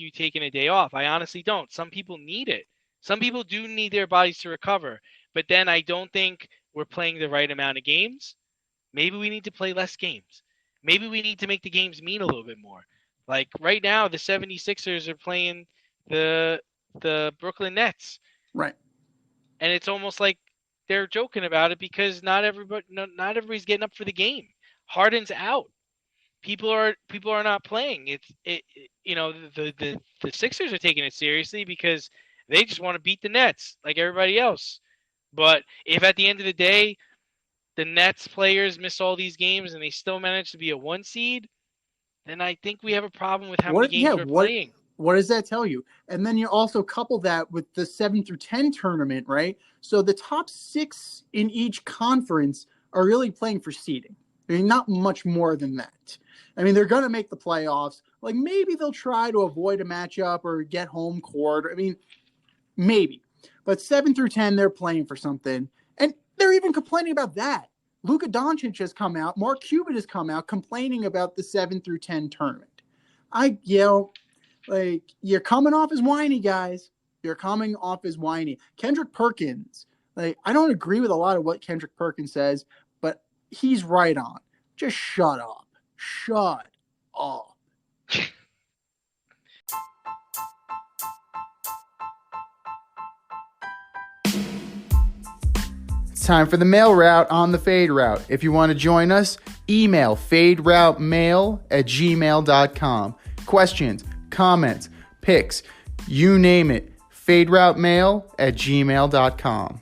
you taking a day off. I honestly don't. Some people need it. Some people do need their bodies to recover. But then I don't think we're playing the right amount of games. Maybe we need to play less games. Maybe we need to make the games mean a little bit more. Like right now, the 76ers are playing the Brooklyn Nets. Right. And it's almost like they're joking about it because not everybody's getting up for the game. Harden's out. People are not playing. The Sixers are taking it seriously because they just want to beat the Nets like everybody else. But if at the end of the day the Nets players miss all these games and they still manage to be a 1 seed, then I think we have a problem with how many games we're playing. What does that tell you? And then you also couple that with the 7 through 10 tournament, right? So the top 6 in each conference are really playing for seeding. I mean, not much more than that. I mean, they're going to make the playoffs. Like, maybe they'll try to avoid a matchup or get home court. I mean, maybe. But 7 through 10, they're playing for something. And they're even complaining about that. Luka Doncic has come out. Mark Cuban has come out complaining about the 7 through 10 tournament. You're coming off as whiny, guys. You're coming off as whiny. Kendrick Perkins, I don't agree with a lot of what Kendrick Perkins says, but he's right on. Just shut up. Shut up. It's time for the mail route on the Fade Route. If you want to join us, email faderoutemail@gmail.com. Questions, comments, picks, you name it. faderoutemail@gmail.com.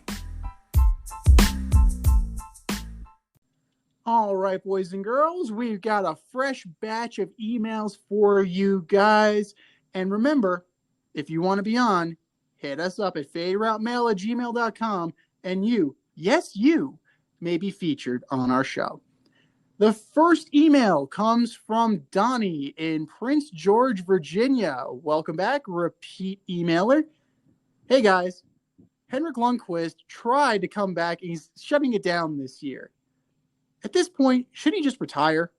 All right, boys and girls, we've got a fresh batch of emails for you guys. And remember, if you want to be on, hit us up at faderoutemail@gmail.com, and you, yes, you, may be featured on our show. The first email comes from Donnie in Prince George, Virginia. Welcome back, repeat emailer. Hey guys, Henrik Lundqvist tried to come back and he's shutting it down this year. At this point, shouldn't he just retire?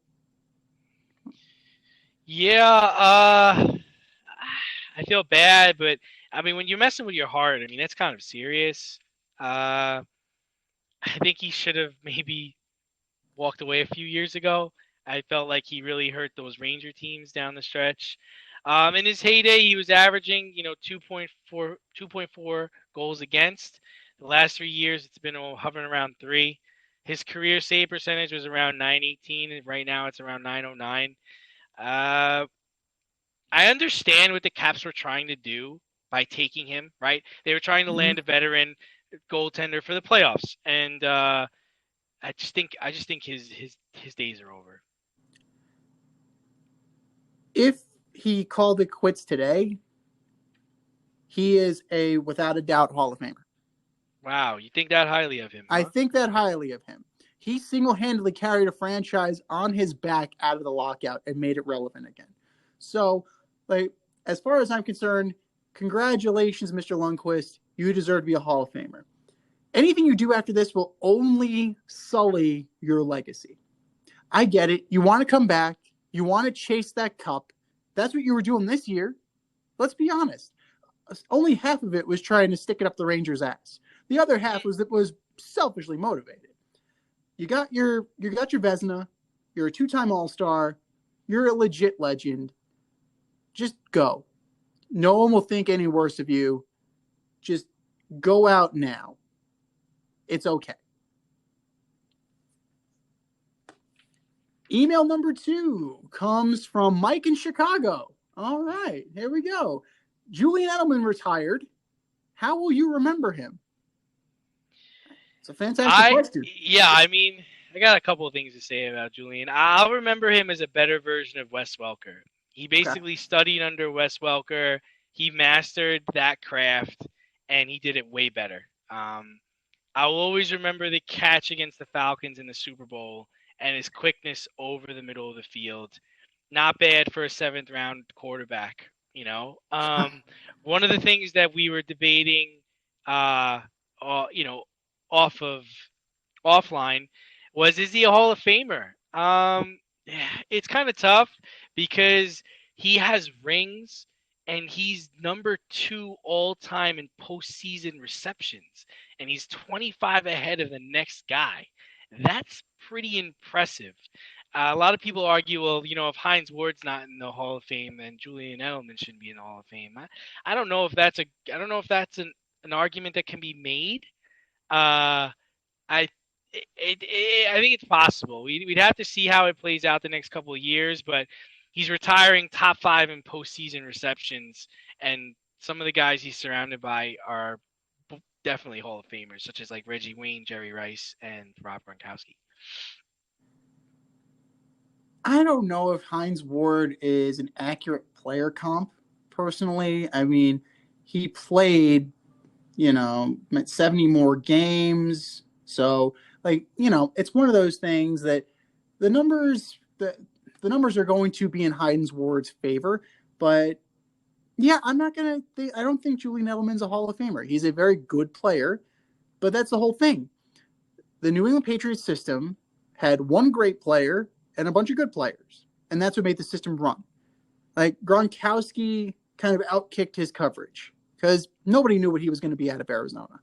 Yeah, I feel bad, but I mean, when you're messing with your heart, I mean, that's kind of serious. I think he should have maybe walked away a few years ago. I felt like he really hurt those Ranger teams down the stretch. In his heyday, he was averaging, 2.4 goals against. The last 3 years, it's been hovering around 3. His career save percentage was around 918, and right now it's around 909. I understand what the Caps were trying to do by taking him, right? They were trying to land a veteran goaltender for the playoffs, and I just think his days are over. If he called it quits today, he is a without a doubt Hall of Famer. Wow, you think that highly of him? Huh? I think that highly of him. He single-handedly carried a franchise on his back out of the lockout and made it relevant again. So, as far as I'm concerned, congratulations, Mr. Lundqvist. You deserve to be a Hall of Famer. Anything you do after this will only sully your legacy. I get it. You want to come back. You want to chase that cup. That's what you were doing this year. Let's be honest. Only half of it was trying to stick it up the Rangers' ass. The other half was selfishly motivated. You got your Vezina. You're a 2-time All-Star. You're a legit legend. Just go. No one will think any worse of you. Just go out now. It's okay. Email number 2 comes from Mike in Chicago. All right, here we go. Julian Edelman retired. How will you remember him? It's a fantastic question. Yeah, I mean, I got a couple of things to say about Julian. I'll remember him as a better version of Wes Welker. He basically studied under Wes Welker. He mastered that craft, and he did it way better. I will always remember the catch against the Falcons in the Super Bowl and his quickness over the middle of the field. Not bad for a 7th-round quarterback, One of the things that we were debating, offline was, is he a Hall of Famer? It's kind of tough because he has rings and he's number 2 all time in postseason receptions, and he's 25 ahead of the next guy. That's pretty impressive. A lot of people argue, well, if Hines Ward's not in the Hall of Fame, then Julian Edelman shouldn't be in the Hall of Fame. I don't know if that's an argument that can be made. I think it's possible. We'd have to see how it plays out the next couple of years, but he's retiring top 5 in postseason receptions, and some of the guys he's surrounded by are definitely Hall of Famers, such as like Reggie Wayne, Jerry Rice, and Rob Gronkowski. I don't know if Hines Ward is an accurate player comp, personally. I mean, he played, 70 more games. So, it's one of those things that the numbers are going to be in Hines Ward's favor. But, yeah, I don't think Julian Edelman's a Hall of Famer. He's a very good player, but that's the whole thing. The New England Patriots system had one great player and a bunch of good players, and that's what made the system run. Like, Gronkowski kind of outkicked his coverage because nobody knew what he was going to be out of Arizona.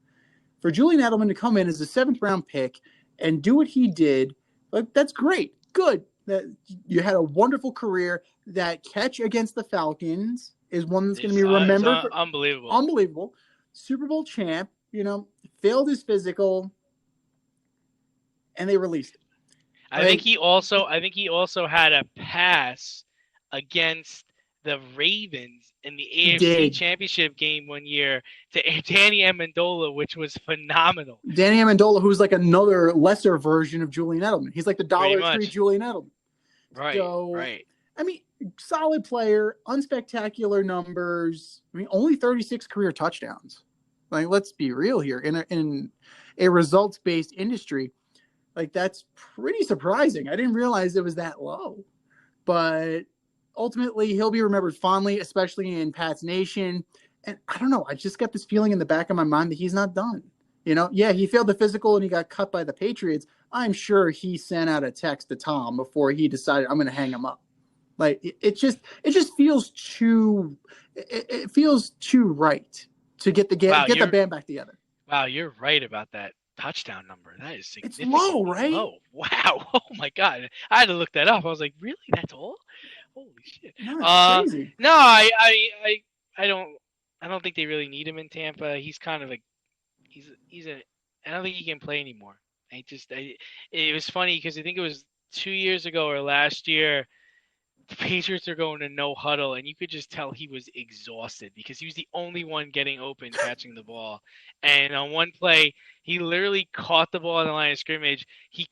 For Julian Edelman to come in as a 7th-round pick and do what he did, that's great. Good. That you had a wonderful career. That catch against the Falcons is one that's going to be remembered. Unbelievable. Unbelievable. Super Bowl champ, failed his physical, and they released it. I think he also had a pass against the Ravens in the He AFC did. Championship game one year to Danny Amendola, which was phenomenal. Danny Amendola, who's like another lesser version of Julian Edelman. He's like the Dollar Tree Julian Edelman. Right, So, right. I mean, solid player, unspectacular numbers. I mean, only 36 career touchdowns. Like, let's be real here. In a results-based industry, like, that's pretty surprising. I didn't realize it was that low. But ultimately, he'll be remembered fondly, especially in Pat's Nation. And I don't know. I just got this feeling in the back of my mind that he's not done. You know, yeah, he failed the physical and he got cut by the Patriots. I'm sure he sent out a text to Tom before he decided I'm going to hang him up. Like it just feels too right to get the band back together. Wow, you're right about that touchdown number. That is significantly it's low, right? Low. Wow. Oh my God. I had to look that up. I was like, really? That's all? Holy shit. No, crazy. No, I don't think they really need him in Tampa. He's kind of like I don't think he can play anymore. It was funny because I think it was 2 years ago or last year, the Patriots are going to no huddle, and you could just tell he was exhausted because he was the only one getting open, catching the ball. And on one play, he literally caught the ball on the line of scrimmage. He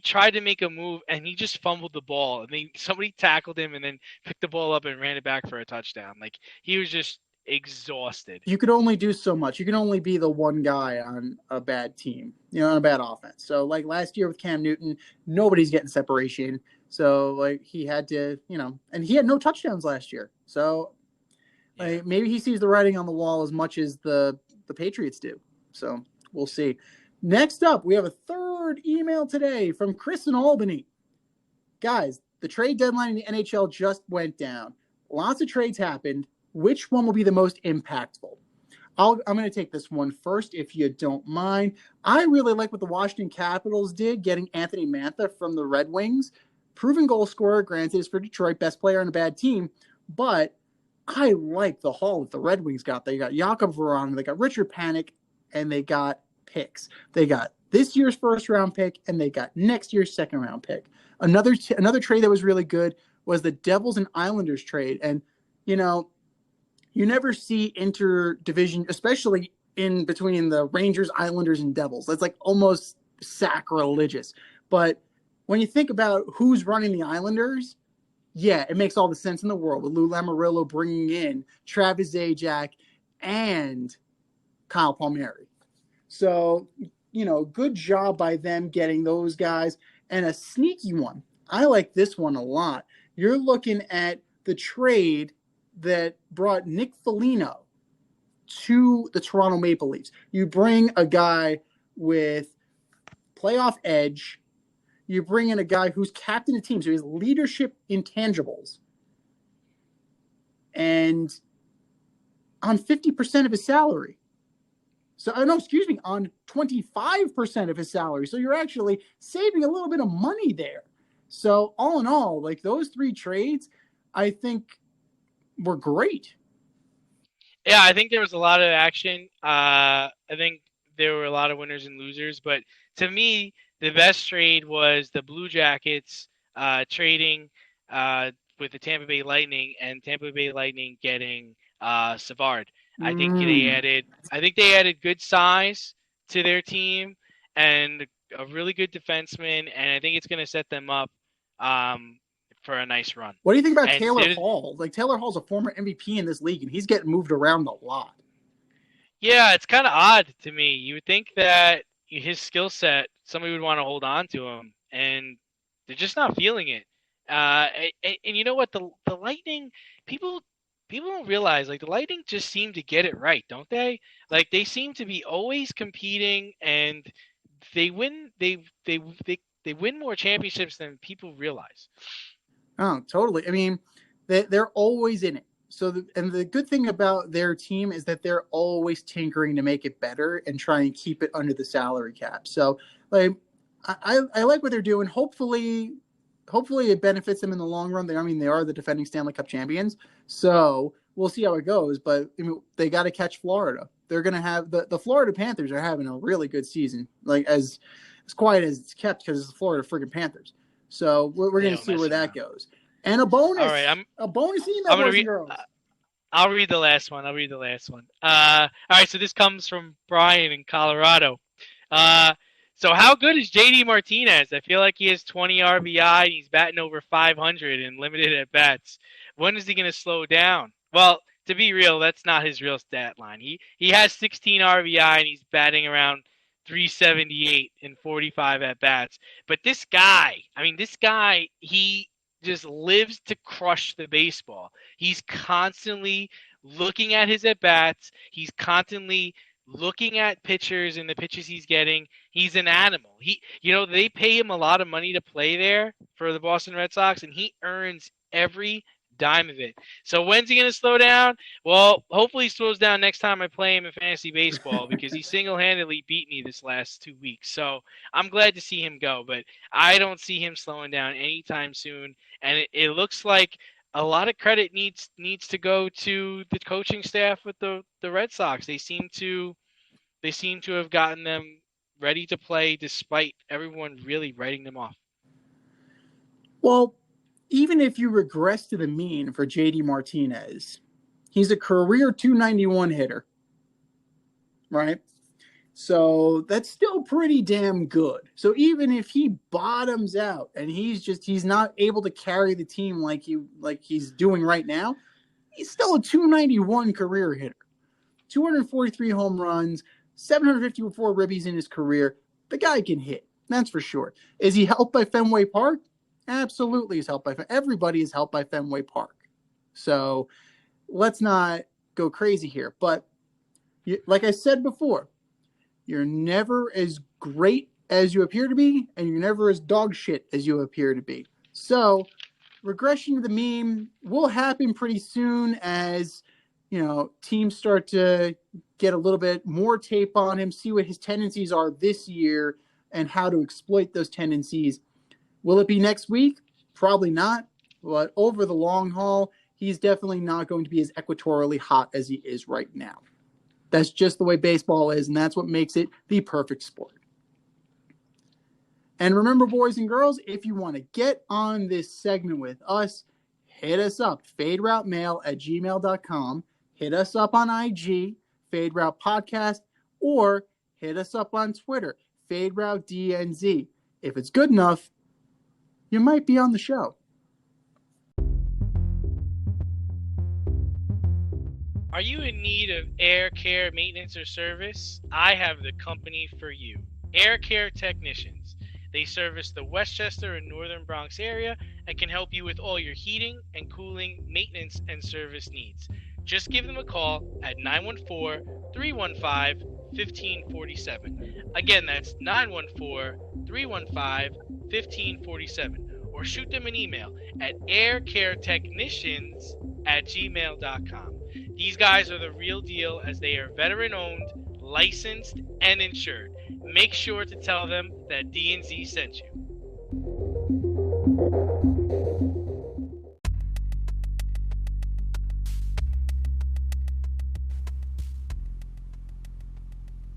tried to make a move, and he just fumbled the ball. And then somebody tackled him and then picked the ball up and ran it back for a touchdown. Like, he was just exhausted. You could only do so much. You can only be the one guy on a bad team, on a bad offense. So, like last year with Cam Newton, nobody's getting separation. So, like, he had to, and he had no touchdowns last year. So, like, maybe he sees the writing on the wall as much as the Patriots do. So, we'll see. Next up, we have a third email today from Chris in Albany. Guys, the trade deadline in the NHL just went down. Lots of trades happened. Which one will be the most impactful? I'm going to take this one first, if you don't mind. I really like what the Washington Capitals did, getting Anthony Mantha from the Red Wings. Proven goal scorer, granted, is for Detroit, best player on a bad team. But I like the haul that the Red Wings got. They got Jakob Vrana, they got Richard Panik, and they got picks. They got this year's first-round pick, and they got next year's second-round pick. Another trade that was really good was the Devils and Islanders trade. And, you never see interdivision, especially in between the Rangers, Islanders, and Devils. That's like almost sacrilegious. But when you think about who's running the Islanders, yeah, it makes all the sense in the world with Lou Lamoriello bringing in Travis Zajac and Kyle Palmieri. So, good job by them getting those guys. And a sneaky one. I like this one a lot. You're looking at the trade that brought Nick Foligno to the Toronto Maple Leafs. You bring a guy with playoff edge. You bring in a guy who's captain of the team, so he has leadership intangibles. And on 50% of his salary. On 25% of his salary. So you're actually saving a little bit of money there. So all in all, like those three trades, I think were great. Yeah, I think there was a lot of action. I think there were a lot of winners and losers, but to me, the best trade was the Blue Jackets trading with the Tampa Bay Lightning, and Tampa Bay Lightning getting Savard. I think they added good size to their team and a really good defenseman, and I think it's going to set them up for a nice run. What do you think about Taylor Hall? Like, Taylor Hall's a former MVP in this league, and he's getting moved around a lot. Yeah, it's kind of odd to me. You would think that his skill set, somebody would want to hold on to him, and they're just not feeling it. And you know what? The Lightning, people don't realize, like, the Lightning just seem to get it right, don't they? Like, they seem to be always competing, and they win. They win more championships than people realize. Oh, totally. I mean, they're always in it. So, the good thing about their team is that they're always tinkering to make it better and try and keep it under the salary cap. So, like, I like what they're doing. Hopefully it benefits them in the long run. They are the defending Stanley Cup champions. So we'll see how it goes. But they got to catch Florida. They're going to have the Florida Panthers are having a really good season, like as quiet as it's kept because it's the Florida friggin' Panthers. So we're going to see where that goes. And a bonus. All right, a bonus email, I'm gonna boys and read. girls. I'll read the last one. All right, so this comes from Brian in Colorado. So how good is JD Martinez? I feel like he has 20 RBI and he's batting over 500 and limited at bats. When is he going to slow down? Well, to be real, that's not his real stat line. He has 16 RBI and he's batting around 378 and 45 at bats. But this guy, he just lives to crush the baseball. He's constantly looking at his at bats. He's constantly looking at pitchers and the pitches he's getting. He's an animal. They pay him a lot of money to play there for the Boston Red Sox, and he earns every dime of it. So when's he going to slow down? Well, hopefully he slows down next time I play him in fantasy baseball because he single-handedly beat me this last 2 weeks. So I'm glad to see him go, but I don't see him slowing down anytime soon. And it looks like a lot of credit needs to go to the coaching staff with the Red Sox. They seem to have gotten them ready to play despite everyone really writing them off. Well, even if you regress to the mean for JD Martinez, he's a career 291 hitter, right? So that's still pretty damn good. So even if he bottoms out and he's not able to carry the team like he's doing right now, he's still a 291 career hitter. 243 home runs, 754 ribbies in his career. The guy can hit. That's for sure. Is he helped by Fenway Park? Absolutely is helped by everybody is helped by Fenway Park. So let's not go crazy here. But like I said before, you're never as great as you appear to be, and you're never as dog shit as you appear to be. So regression to the mean will happen pretty soon as, teams start to get a little bit more tape on him, see what his tendencies are this year and how to exploit those tendencies. Will it be next week? Probably not. But over the long haul, he's definitely not going to be as equatorially hot as he is right now. That's just the way baseball is, and that's what makes it the perfect sport. And remember, boys and girls, if you want to get on this segment with us, hit us up, faderoutemail@gmail.com. Hit us up on IG, Fade Route Podcast, or hit us up on Twitter, FadeRouteDNZ. If it's good enough, you might be on the show. Are you in need of air care maintenance or service? I have the company for you. Air Care Technicians. They service the Westchester and Northern Bronx area and can help you with all your heating and cooling, maintenance, and service needs. Just give them a call at 914-315-1547. Again, that's 914-315-1547. Or shoot them an email at aircaretechnicians@gmail.com. These guys are the real deal as they are veteran-owned, licensed, and insured. Make sure to tell them that D&Z sent you.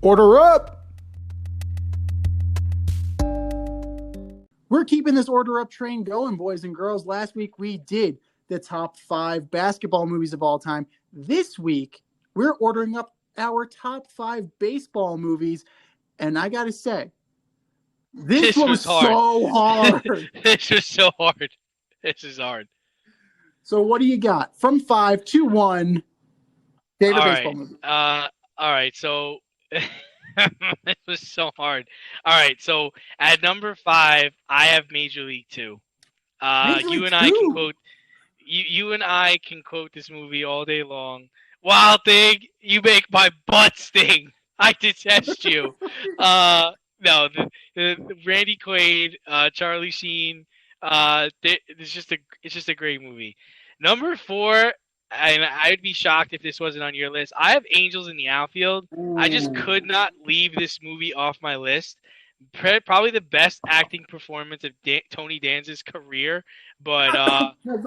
Order up! We're keeping this order up train going, boys and girls. Last week we did the top 5 basketball movies of all time. This week we're ordering up our top 5 baseball movies. And I got to say, this was hard. So hard. This was so hard. This is hard. So what do you got? From 5 to 1, favorite baseball movie. All right, so it was so hard. All right, so at number 5, I have Major League 2. You and I can quote. You and I can quote this movie all day long. Wild Thing, you make my butt sting. I detest you. No, the Randy Quaid, Charlie Sheen. It's just a great movie. Number 4. And I'd be shocked if this wasn't on your list. I have Angels in the Outfield. Ooh. I just could not leave this movie off my list. Probably the best acting performance of Tony Danza's career. But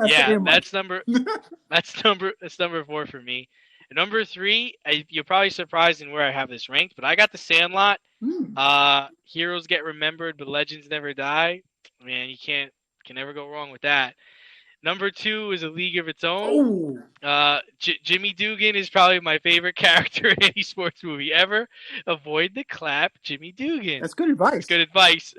yeah, that's number 4 for me. Number 3, you're probably surprised in where I have this ranked, but I got The Sandlot. Heroes get remembered, but legends never die. Man, you can never go wrong with that. Number 2 is A League of Its Own. Oh, Jimmy Dugan is probably my favorite character in any sports movie ever. Avoid the clap, Jimmy Dugan. that's good advice. That's good advice.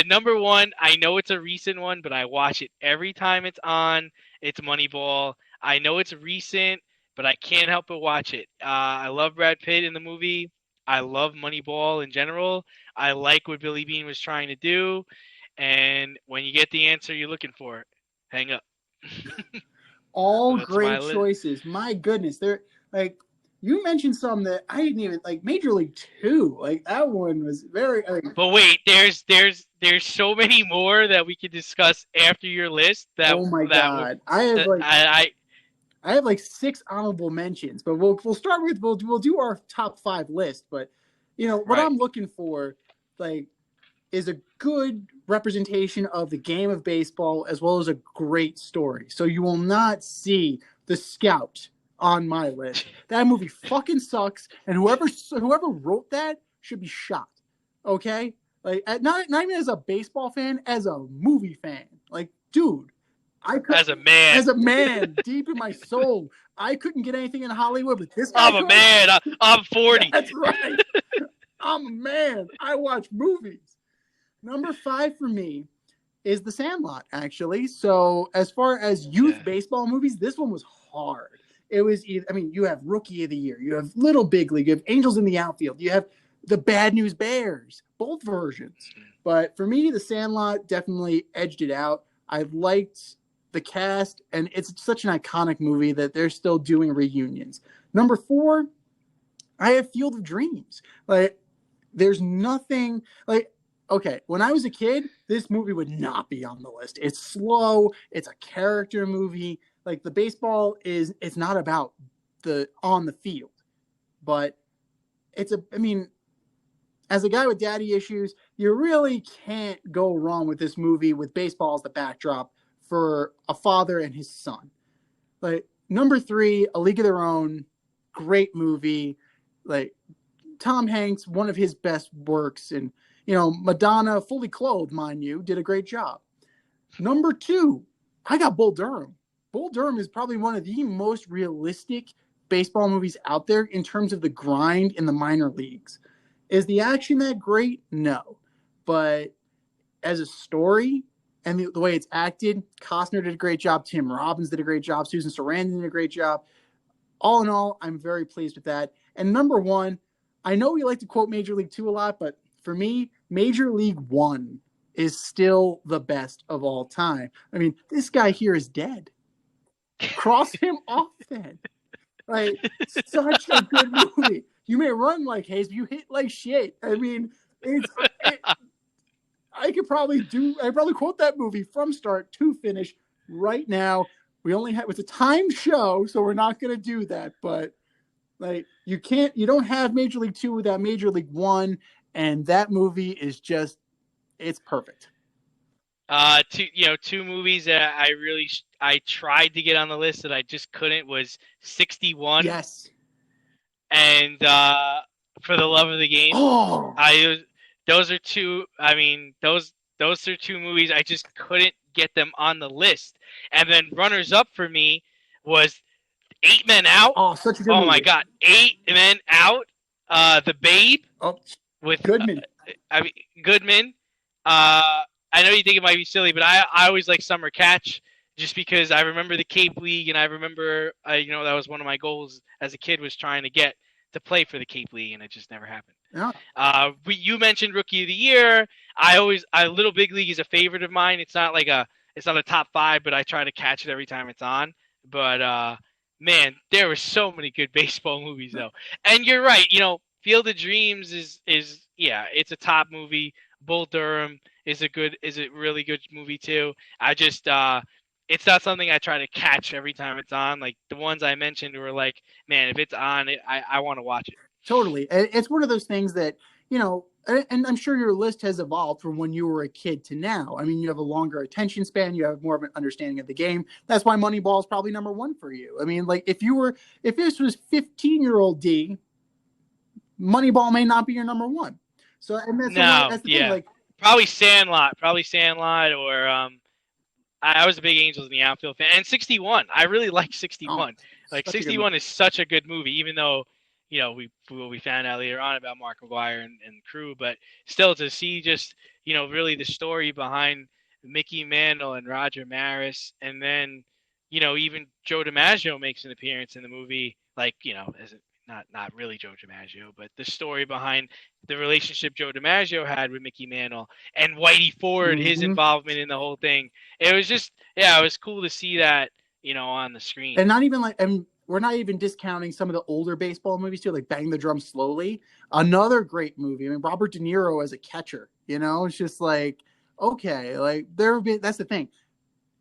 Number 1, I know it's a recent one, but I watch it every time it's on. It's Moneyball. I know it's recent, but I can't help but watch it. I love Brad Pitt in the movie. I love Moneyball in general. I like what Billy Beane was trying to do. And when you get the answer you're looking for, hang up. All That's great my choices. My goodness, they're like you mentioned some that I didn't even like. Major League 2, like that one was very. But wait, there's so many more that we could discuss after your list. Oh my god, I have like 6 honorable mentions, but we'll start with we'll do our top 5 list. But what Right. I'm looking for, like, is a good representation of the game of baseball as well as a great story. So you will not see The Scout on my list. That movie fucking sucks, and whoever wrote that should be shot. Okay, like not even as a baseball fan, as a movie fan. Like, dude, As a man, deep in my soul, I couldn't get anything in Hollywood, but this guy I'm a man. I'm 40. That's right. I'm a man. I watch movies. Number 5 for me is The Sandlot, actually. So as far as youth baseball movies, this one was hard. It was either, you have Rookie of the Year, you have Little Big League, you have Angels in the Outfield, you have the Bad News Bears, both versions. But for me, The Sandlot definitely edged it out. I liked the cast, and it's such an iconic movie that they're still doing reunions. Number 4, I have Field of Dreams. Like, there's nothing like. Okay, when I was a kid, this movie would not be on the list. It's slow. It's a character movie. Like, the baseball it's not about the on the field, but as a guy with daddy issues, you really can't go wrong with this movie with baseball as the backdrop for a father and his son. Like, number 3, A League of Their Own, great movie. Like, Tom Hanks, one of his best works, and Madonna, fully clothed, mind you, did a great job. Number 2, I got Bull Durham. Bull Durham is probably one of the most realistic baseball movies out there in terms of the grind in the minor leagues. Is the action that great? No. But as a story and the way it's acted, Costner did a great job. Tim Robbins did a great job. Susan Sarandon did a great job. All in all, I'm very pleased with that. And number 1, I know we like to quote Major League 2 a lot, but for me, Major League 1 is still the best of all time. This guy here is dead. Cross him off then. Like, such a good movie. You may run like Hayes, but you hit like shit. I probably quote that movie from start to finish right now. It's a timed show, so we're not going to do that, but like, you don't have Major League 2 without Major League 1, and that movie is it's perfect. Two movies that I tried to get on the list that I just couldn't was 61. Yes. And For the Love of the Game. Oh. Those are two. Those are 2 movies I just couldn't get them on the list. And then runners up for me was 8 Men Out. Oh, such a good movie. Oh my God, 8 Men Out. The Babe. Oh, with Goodman. Goodman. I know you think it might be silly, but I always like Summer Catch just because I remember the Cape League, and I remember that was one of my goals as a kid, was trying to get to play for the Cape League, and it just never happened. Yeah. You mentioned Rookie of the Year. Little Big League is a favorite of mine. It's not a top 5, but I try to catch it every time it's on. But man, there were so many good baseball movies though. And you're right, Field of Dreams is it's a top movie. Bull Durham is a really good movie too. I just it's not something I try to catch every time it's on. Like the ones I mentioned were like, man, if it's on, I want to watch it. Totally. It's one of those things that, and I'm sure your list has evolved from when you were a kid to now. You have a longer attention span. You have more of an understanding of the game. That's why Moneyball is probably number 1 for you. Like if this was 15-year-old D, Moneyball may not be your number 1. So, and that's the thing. Like, probably Sandlot or I was a big Angels in the Outfield fan, and 61. I really like 61. Like such a good 61 is such a good movie, even though we found out later on about Mark McGwire and crew, but still to see just really the story behind Mickey Mantle and Roger Maris, and then even Joe DiMaggio makes an appearance in the movie, like as not really Joe DiMaggio, but the story behind the relationship Joe DiMaggio had with Mickey Mantle and Whitey Ford, his involvement in the whole thing. It was just, it was cool to see that, on the screen. And not even and we're not even discounting some of the older baseball movies too, like Bang the Drum Slowly. Another great movie. I mean, Robert De Niro as a catcher, it's just like, okay, like that's the thing.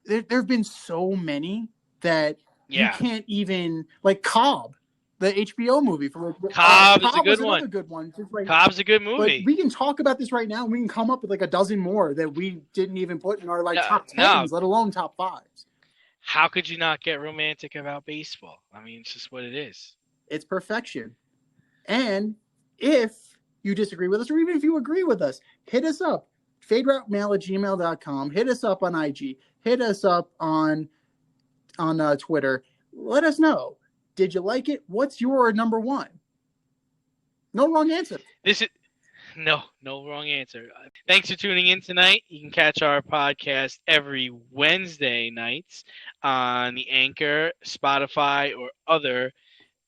There have been so many that you can't even, like Cobb, the HBO movie for Cobb is a good one. Another good one. Just like, Cobb's a good movie. But we can talk about this right now. And we can come up with like a dozen more that we didn't even put in our top 10s, let alone top 5s. How could you not get romantic about baseball? I mean, it's just what it is. It's perfection. And if you disagree with us, or even if you agree with us, hit us up. faderoutemail@gmail.com. Hit us up on IG. Hit us up on Twitter. Let us know. Did you like it? What's your number 1? No wrong answer. No wrong answer. Thanks for tuning in tonight. You can catch our podcast every Wednesday nights on the Anchor, Spotify, or other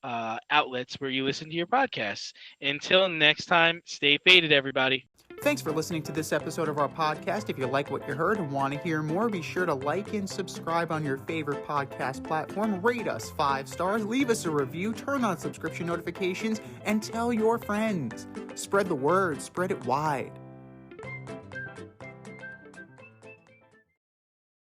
outlets where you listen to your podcasts. Until next time, stay faded, everybody. Thanks for listening to this episode of our podcast. If you like what you heard and want to hear more, be sure to like and subscribe on your favorite podcast platform. Rate us 5 stars, leave us a review, turn on subscription notifications, and tell your friends. Spread the word, spread it wide.